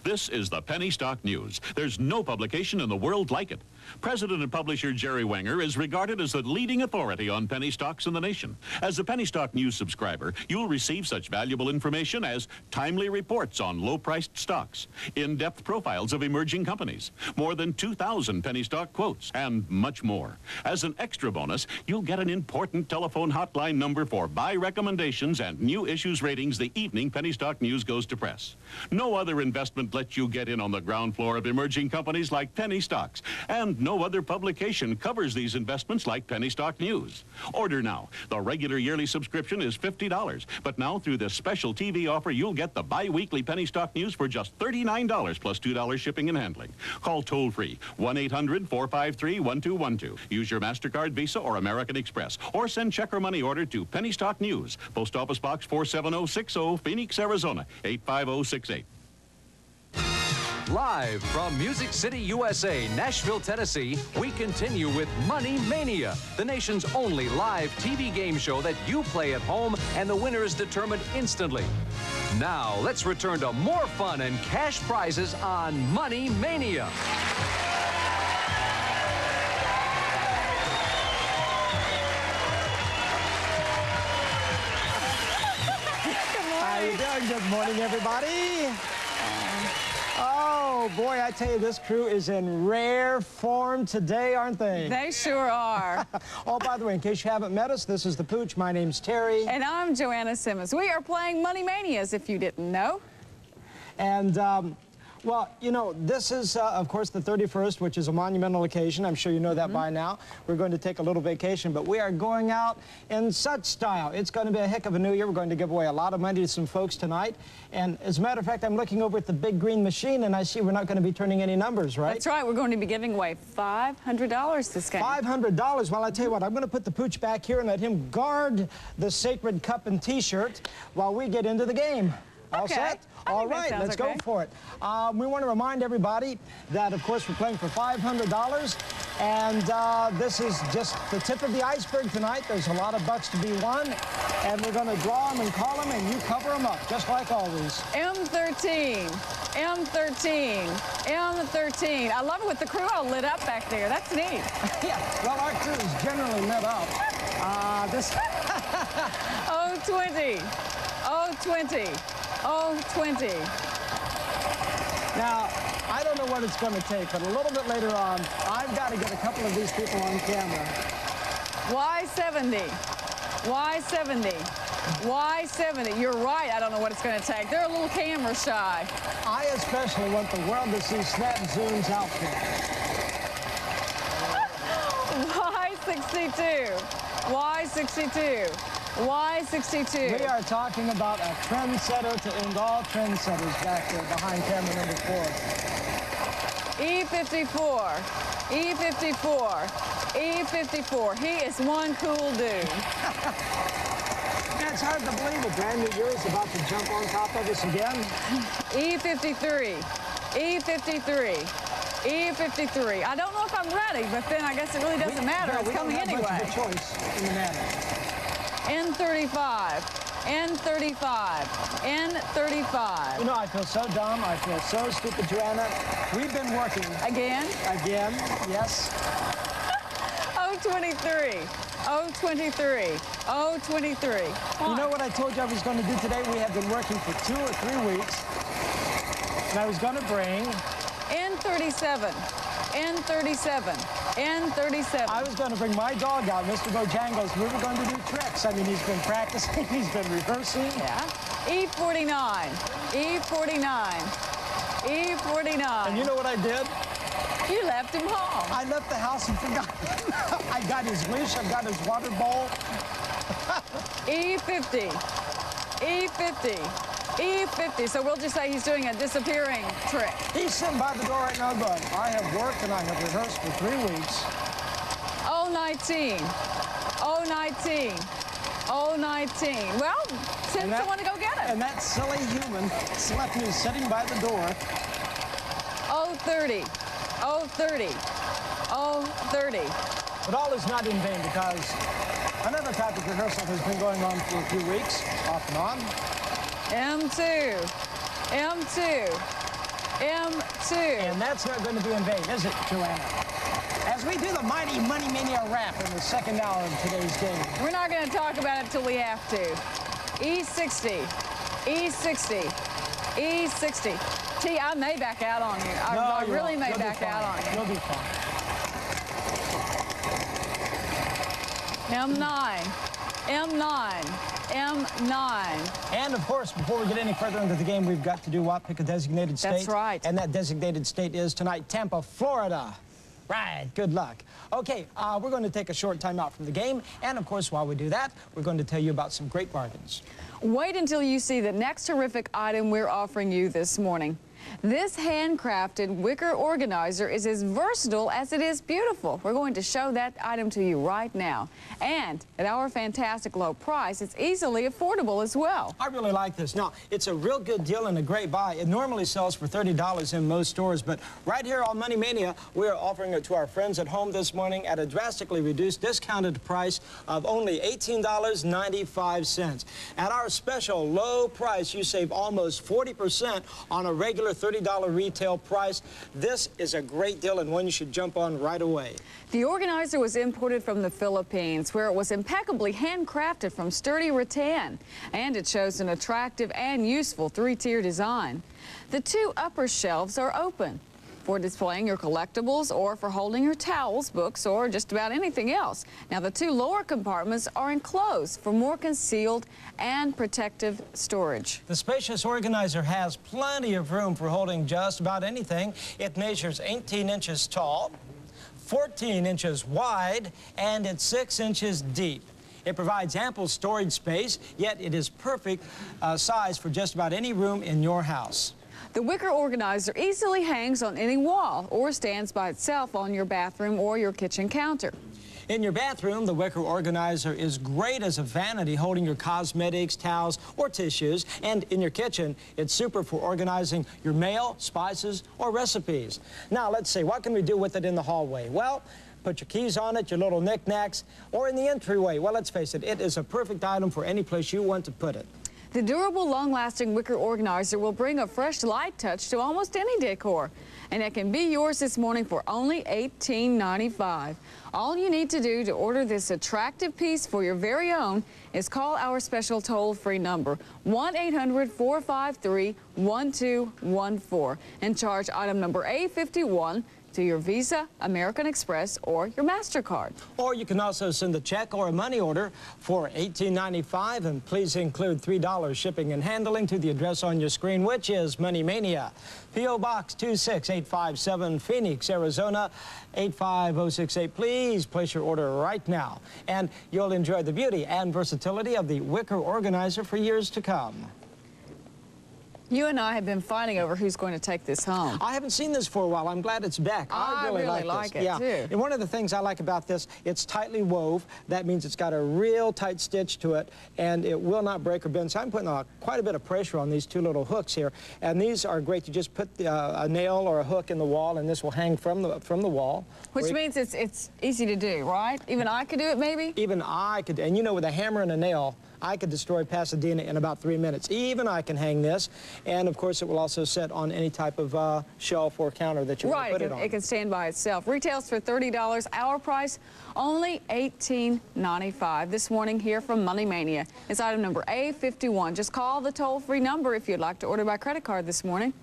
This is the Penny Stock News. There's no publication in the world like it. President and publisher Jerry Wenger is regarded as the leading authority on penny stocks in the nation. As a Penny Stock News subscriber, you'll receive such valuable information as timely reports on low-priced stocks, in-depth profiles of emerging companies, more than 2,000 penny stock quotes, and much more. As an extra bonus, you'll get an important telephone hotline number for buy recommendations and new issues ratings the evening Penny Stock News goes to press. No other investment lets you get in on the ground floor of emerging companies like penny stocks, and no other publication covers these investments like Penny Stock News. Order now. The regular yearly subscription is $50, but now through this special TV offer, you'll get the bi-weekly Penny Stock News for just $39 plus $2 shipping and handling. Call toll-free 1-800-453-1212. Use your MasterCard, Visa, or American Express, or send check or money order to Penny Stock News, Post Office Box 47060, Phoenix, Arizona 85068. Live from Music City, USA, Nashville, Tennessee, we continue with Money Mania, the nation's only live TV game show that you play at home and the winner is determined instantly. Now, let's return to more fun and cash prizes on Money Mania. How you doing? Good morning, everybody. Oh, boy, I tell you, this crew is in rare form today, aren't they? They sure are. Oh, by the way, in case you haven't met us, this is The Pooch. My name's Terry. And I'm Joanna Simmons. We are playing Money Manias, if you didn't know. And, well, you know, this is, of course, the 31st, which is a monumental occasion. I'm sure you know that by now. We're going to take a little vacation, but we are going out in such style. It's going to be a heck of a new year. We're going to give away a lot of money to some folks tonight. And as a matter of fact, I'm looking over at the big green machine, and I see we're not going to be turning any numbers, right? That's right. We're going to be giving away $500 this game. $500. Well, I tell you what, I'm going to put the Pooch back here and let him guard the sacred cup and T-shirt while we get into the game. All set? All right, let's go for it. We want to remind everybody that, of course, we're playing for $500, and this is just the tip of the iceberg tonight. There's a lot of bucks to be won, and we're going to draw them and call them, and you cover them up, just like always. M13, M13, M13. I love it with the crew all lit up back there. That's neat. Yeah, well, our crew is generally lit up. This... O20, O20. Oh, 20. Now, I don't know what it's going to take, but a little bit later on, I've got to get a couple of these people on camera. Y70. Y70. Y70. You're right. I don't know what it's going to take. They're a little camera shy. I especially want the world to see Snap Zoom's outfit. Y62. Y62. Y62. We are talking about a trendsetter to end all trendsetters back there behind camera number 4. E54. E54. E54. He is one cool dude. It's hard to believe a brand new year is about to jump on top of us again. E53. E53. E53. I don't know if I'm ready, but then I guess it really doesn't matter. It's coming anyway. We don't have much of a choice in the matter. N35, N35, N35. You know, I feel so dumb. I feel so stupid, Joanna. We've been working. Again? Again, yes. O23, 023. 023. You know what I told you I was going to do today? We have been working for 2 or 3 weeks. And I was going to bring... N37. N37. N37. I was going to bring my dog out, Mr. Bojangles. We were going to do tricks. I mean, he's been practicing. He's been rehearsing. Yeah. E49. E49. E49. And you know what I did? You left him home. I left the house and forgot. I got his leash. I got his water bowl. E50. E50. E50. So we'll just say he's doing a disappearing trick. He's sitting by the door right now going, I have worked and I have rehearsed for 3 weeks. 019. 019. 019. Well, send someone to go get him. And that silly human left me sitting by the door. 030. 030. 030. But all is not in vain because another type of rehearsal has been going on for a few weeks, off and on. M2. M2. M2. And that's not going to be in vain, is it, Joanna? As we do the mighty Money Mania rap in the second hour of today's game. We're not going to talk about it till we have to. E60. E60. E60. T, I may back out on you. I really may back out on you. You'll be fine. M9. M9. M9. And, of course, before we get any further into the game, we've got to do what? Pick a designated state. That's right. And that designated state is tonight Tampa, Florida. Right. Good luck. Okay, we're going to take a short time out from the game. And, of course, while we do that, we're going to tell you about some great bargains. Wait until you see the next terrific item we're offering you this morning. This handcrafted wicker organizer is as versatile as it is beautiful. We're going to show that item to you right now. And at our fantastic low price, it's easily affordable as well. I really like this. Now, it's a real good deal and a great buy. It normally sells for $30 in most stores, but right here on Money Mania, we're offering it to our friends at home this morning at a drastically reduced, discounted price of only $18.95. At our special low price, you save almost 40% on a regular $30 retail price. This is a great deal and one you should jump on right away. The organizer was imported from the Philippines, where it was impeccably handcrafted from sturdy rattan, and it shows an attractive and useful 3-tier design. The 2 upper shelves are open for displaying your collectibles or for holding your towels, books, or just about anything else. Now, the 2 lower compartments are enclosed for more concealed and protective storage. The spacious organizer has plenty of room for holding just about anything. It measures 18 inches tall, 14 inches wide, and it's 6 inches deep. It provides ample storage space, yet it is perfect size for just about any room in your house. The wicker organizer easily hangs on any wall or stands by itself on your bathroom or your kitchen counter. In your bathroom, the wicker organizer is great as a vanity holding your cosmetics, towels, or tissues. And in your kitchen, it's super for organizing your mail, spices, or recipes. Now, let's see, what can we do with it in the hallway? Well, put your keys on it, your little knickknacks, or in the entryway. Well, let's face it, it is a perfect item for any place you want to put it. The durable, long-lasting wicker organizer will bring a fresh, light touch to almost any decor. And it can be yours this morning for only $18.95. All you need to do to order this attractive piece for your very own is call our special toll-free number, 1-800-453-1214, and charge item number A51 to your Visa, American Express, or your MasterCard. Or you can also send a check or a money order for $18.95, and please include $3 shipping and handling to the address on your screen, which is Money Mania, P.O. Box 26857, Phoenix, Arizona 85068. Please place your order right now, and you'll enjoy the beauty and versatility of the wicker organizer for years to come. You and I have been fighting over who's going to take this home. I haven't seen this for a while. I'm glad it's back. I really like it, too. And one of the things I like about this, it's tightly wove. That means it's got a real tight stitch to it, and it will not break or bend. So I'm putting quite a bit of pressure on these 2 little hooks here, and these are great. You just put a nail or a hook in the wall, and this will hang from the wall. Which means it's easy to do, right? Even I could do it, maybe? Even I could, and you know, with a hammer and a nail, I could destroy Pasadena in about 3 minutes. Even I can hang this, and of course it will also set on any type of shelf or counter that you want to put it on. It can stand by itself. Retails for $30. Our price, only $18.95. This morning here from Money Mania. It's item number A51. Just call the toll-free number if you'd like to order by credit card this morning.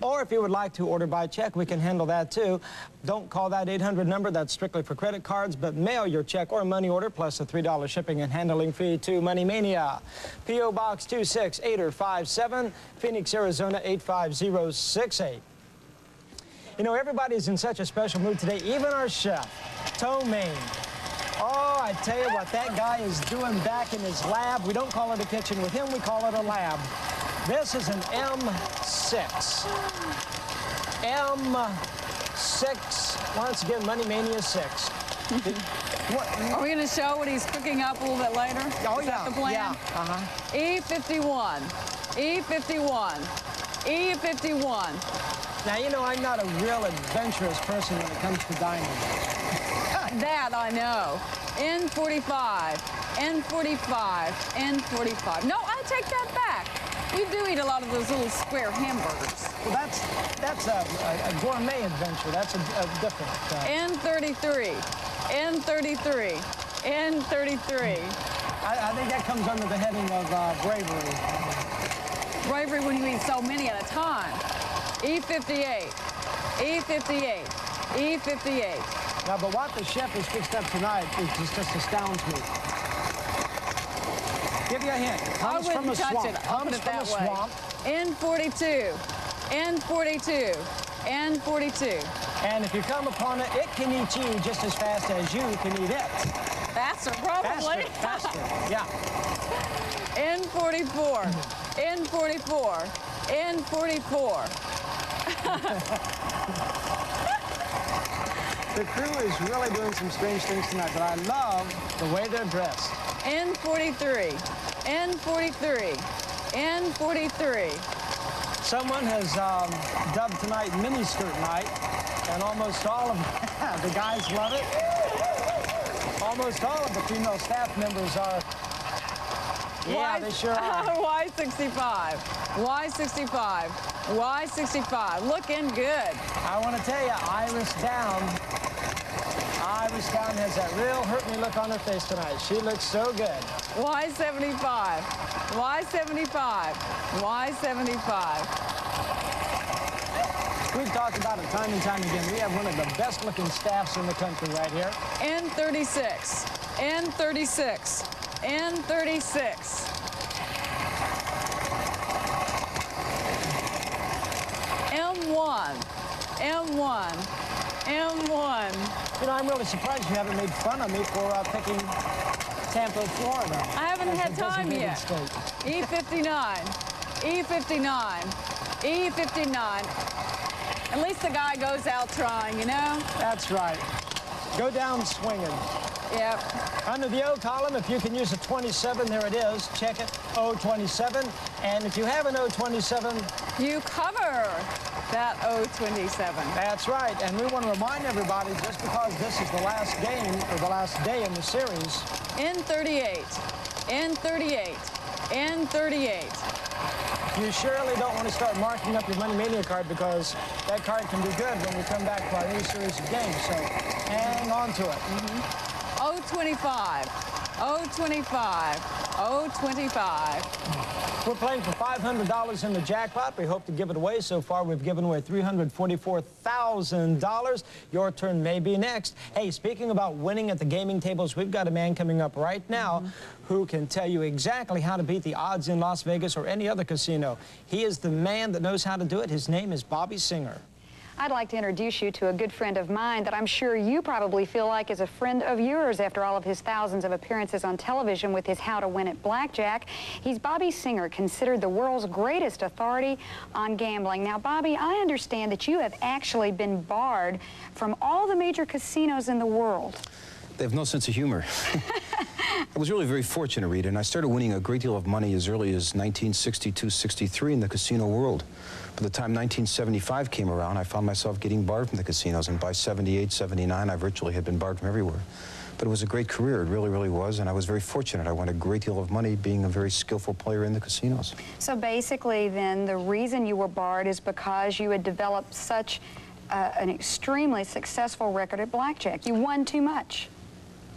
Or if you would like to order by check, we can handle that too. Don't call that 800 number. That's strictly for credit cards, but mail your check or money order plus a $3 shipping and handling fee to Money Mania. P.O. Box 26857, Phoenix, Arizona 85068. You know, everybody's in such a special mood today, even our chef, Tomaine. Oh, I tell you what, that guy is doing back in his lab. We don't call it a kitchen with him, we call it a lab. This is an M6. M6. Once again, Money Mania 6. Are we going to show what he's cooking up a little bit later? Oh, is that the plan? Yeah. E51. E51. E51. Now, you know, I'm not a real adventurous person when it comes to dining. That I know. N45. N45. N45. No, I take that back. You do eat a lot of those little square hamburgers. Well, that's a gourmet adventure. That's a different... N33. N33. N33. I think that comes under the heading of bravery. Bravery when you eat so many at a time. E58. E58. E58. Now, but what the chef has fixed up tonight just astounds me. Give you a hint. Comes from a swamp. Comes from a swamp. N42. N42. N42. And if you come upon it, it can eat you just as fast as you can eat it. Faster, probably. Faster, yeah. N44. N44. N44. The crew is really doing some strange things tonight, but I love the way they're dressed. N43. N43. N43. Someone has dubbed tonight miniskirt night, and almost all of the guys love it. Almost all of the female staff members are. Yeah, they sure are. Y65. Y65. Y65. Looking good. I want to tell you, Iris Down has that real hurt-me look on her face tonight. She looks so good. Y75. Y75. Y75. We've talked about it time and time again. We have one of the best-looking staffs in the country right here. N36. N36. N36. M1. M1. M1. You know, I'm really surprised you haven't made fun of me for picking Tampa, Florida. I haven't had time yet. E59. E59. E59. At least the guy goes out trying, you know? That's right. Go down swinging. Yep. Under the O column, if you can use a 27, there it is. Check it, O27. And if you have an O27... You cover that O27. That's right. And we want to remind everybody, just because this is the last game, or the last day in the series... N38. N38. N38. You surely don't want to start marking up your Money Mania card, because that card can be good when we come back for our new series of games. So hang on to it. O25. O25. O25. We're playing for $500 in the jackpot. We hope to give it away. So far, we've given away $344,000. Your turn may be next. Hey, speaking about winning at the gaming tables, we've got a man coming up right now who can tell you exactly how to beat the odds in Las Vegas or any other casino. He is the man that knows how to do it. His name is Bobby Singer. I'd like to introduce you to a good friend of mine that I'm sure you probably feel like is a friend of yours after all of his thousands of appearances on television with his How to Win at Blackjack. He's Bobby Singer, considered the world's greatest authority on gambling. Now, Bobby, I understand that you have actually been barred from all the major casinos in the world. They have no sense of humor. I was really very fortunate, Rita, and I started winning a great deal of money as early as 1962-63 in the casino world. By the time 1975 came around, I found myself getting barred from the casinos, and by 78, 79, I virtually had been barred from everywhere. But it was a great career. It really, really was. And I was very fortunate. I won a great deal of money being a very skillful player in the casinos. So basically, then, the reason you were barred is because you had developed such an extremely successful record at blackjack. You won too much.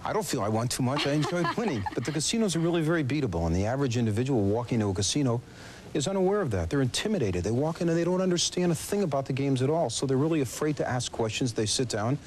I don't feel I won too much. I enjoyed winning. But the casinos are really very beatable, and the average individual walking to a casino is unaware of that. They're intimidated. They walk in and they don't understand a thing about the games at all, so they're really afraid to ask questions. They sit down,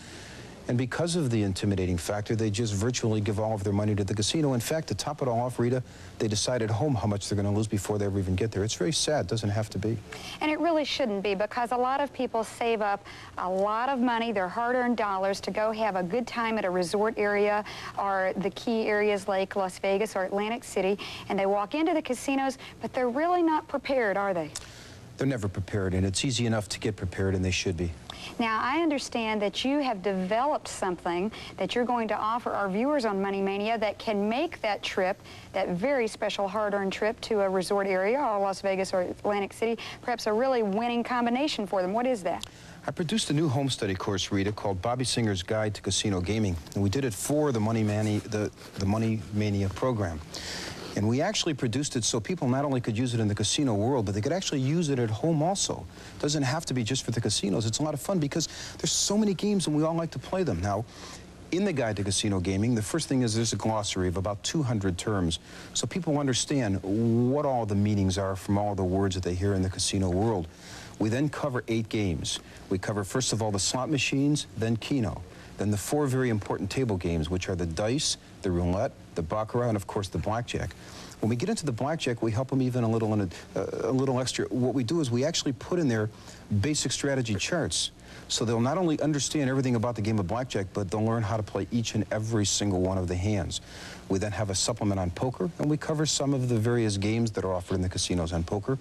and because of the intimidating factor, they just virtually give all of their money to the casino. In fact, to top it all off, Rita, they decide at home how much they're going to lose before they ever even get there. It's very sad. It doesn't have to be. And it really shouldn't be, because a lot of people save up a lot of money, their hard-earned dollars, to go have a good time at a resort area or the key areas like Las Vegas or Atlantic City, and they walk into the casinos, but they're really not prepared, are they? They're never prepared, and it's easy enough to get prepared, and they should be. Now, I understand that you have developed something that you're going to offer our viewers on Money Mania that can make that trip, that very special hard-earned trip to a resort area or Las Vegas or Atlantic City, perhaps a really winning combination for them. What is that? I produced a new home study course, Rita, called Bobby Singer's Guide to Casino Gaming, and we did it for the Money Mania program. And we actually produced it so people not only could use it in the casino world, but they could actually use it at home also. It doesn't have to be just for the casinos. It's a lot of fun because there's so many games and we all like to play them. Now, in the Guide to Casino Gaming, the first thing is there's a glossary of about 200 terms, so people understand what all the meanings are from all the words that they hear in the casino world. We then cover 8 games. We cover, first of all, the slot machines, then Keno. Then the 4 very important table games, which are the dice, the roulette, the baccarat, and of course the blackjack. When we get into the blackjack, we help them even a little extra. What we do is we actually put in there basic strategy charts. So they'll not only understand everything about the game of blackjack, but they'll learn how to play each and every single one of the hands. We then have a supplement on poker, and we cover some of the various games that are offered in the casinos on poker.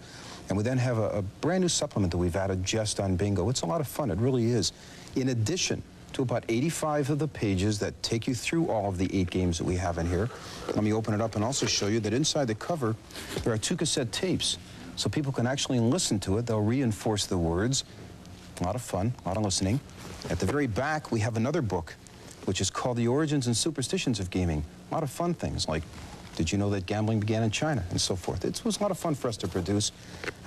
And we then have a brand new supplement that we've added just on bingo. It's a lot of fun, it really is. In addition to about 85 of the pages that take you through all of the 8 games that we have in here. Let me open it up and also show you that inside the cover, there are 2 cassette tapes, so people can actually listen to it. They'll reinforce the words. A lot of fun, a lot of listening. At the very back, we have another book, which is called The Origins and Superstitions of Gaming. A lot of fun things like, did you know that gambling began in China, and so forth. It was a lot of fun for us to produce.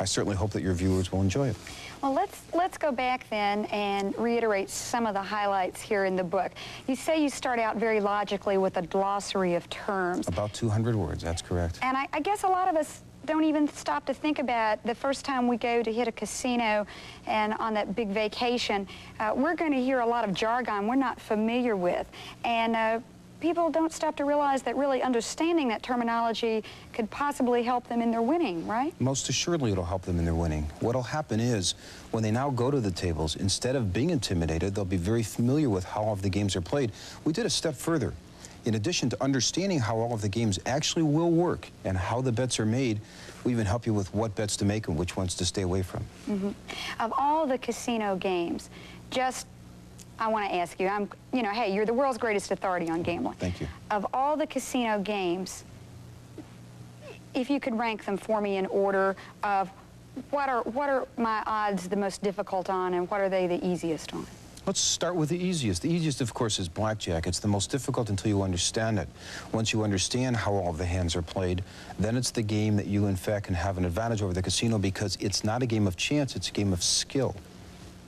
I certainly hope that your viewers will enjoy it. Well, let's go back then and reiterate some of the highlights here in the book. You say you start out very logically with a glossary of terms. About 200 words, that's correct. And I guess a lot of us don't even stop to think about the first time we go to hit a casino and on that big vacation, we're going to hear a lot of jargon we're not familiar with. And people don't stop to realize that really understanding that terminology could possibly help them in their winning, right? Most assuredly it'll help them in their winning. What'll happen is, when they now go to the tables, instead of being intimidated, they'll be very familiar with how all of the games are played. We did a step further. In addition to understanding how all of the games actually will work and how the bets are made, we even help you with what bets to make and which ones to stay away from. Mm-hmm. Of all the casino games, I want to ask you, hey, you're the world's greatest authority on gambling. Thank you. Of all the casino games, if you could rank them for me in order of what are my odds the most difficult on and what are they the easiest on? Let's start with the easiest. The easiest, of course, is blackjack. It's the most difficult until you understand it. Once you understand how all of the hands are played, then it's the game that you, in fact, can have an advantage over the casino because it's not a game of chance, it's a game of skill.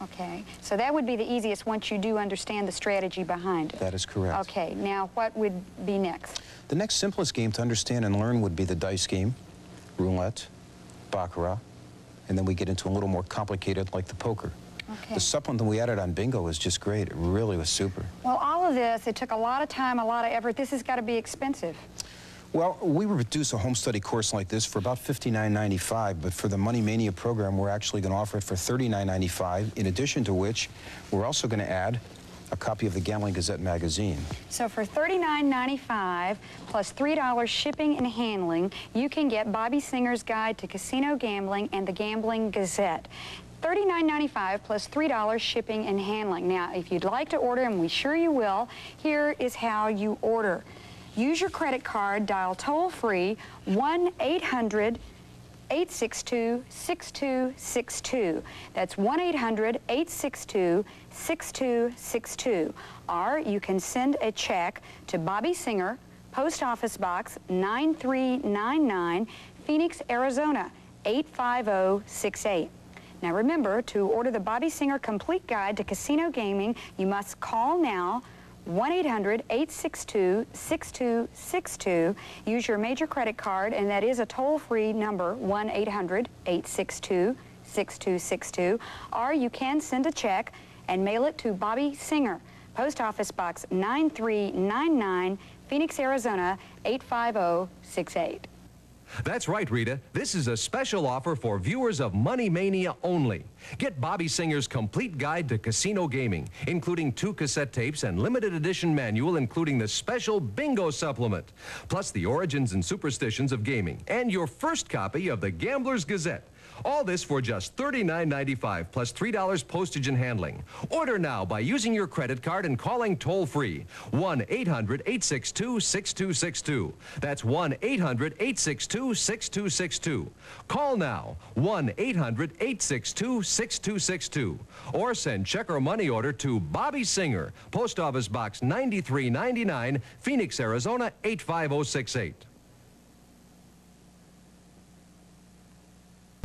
Okay, so that would be the easiest once you do understand the strategy behind it. That is correct. Okay, now what would be next? The next simplest game to understand and learn would be the dice game, roulette, baccarat, and then we get into a little more complicated like the poker. Okay. The supplement we added on bingo was just great. It really was super. Well, all of this, it took a lot of time, a lot of effort. This has got to be expensive. Well, we would produce a home study course like this for about $59.95, but for the Money Mania program, we're actually going to offer it for $39.95, in addition to which we're also going to add a copy of the Gambling Gazette magazine. So for $39.95 plus $3 shipping and handling, you can get Bobby Singer's Guide to Casino Gambling and the Gambling Gazette. $39.95 plus $3 shipping and handling. Now, if you'd like to order, and we sure you will, here is how you order. Use your credit card, dial toll-free 1-800 1-800-862-6262. That's 1-800-862-6262. Or you can send a check to Bobby Singer, Post Office Box 9399, Phoenix, Arizona 85068. Now remember, to order the Bobby Singer Complete Guide to Casino Gaming, you must call now, 1-800-862-6262. Use your major credit card, and that is a toll-free number, 1-800-862-6262. Or you can send a check and mail it to Bobby Singer, Post Office Box 9399, Phoenix, Arizona 85068. That's right, Rita. This is a special offer for viewers of Money Mania only. Get Bobby Singer's Complete Guide to Casino Gaming, including 2 cassette tapes and limited edition manual, including the special Bingo Supplement, plus the origins and superstitions of gaming, and your first copy of the Gambler's Gazette. All this for just $39.95 plus $3 postage and handling. Order now by using your credit card and calling toll-free 1-800-862-6262. That's 1-800-862-6262. Call now 1-800-862-6262. Or send check or money order to Bobby Singer, Post Office Box 9399, Phoenix, Arizona 85068.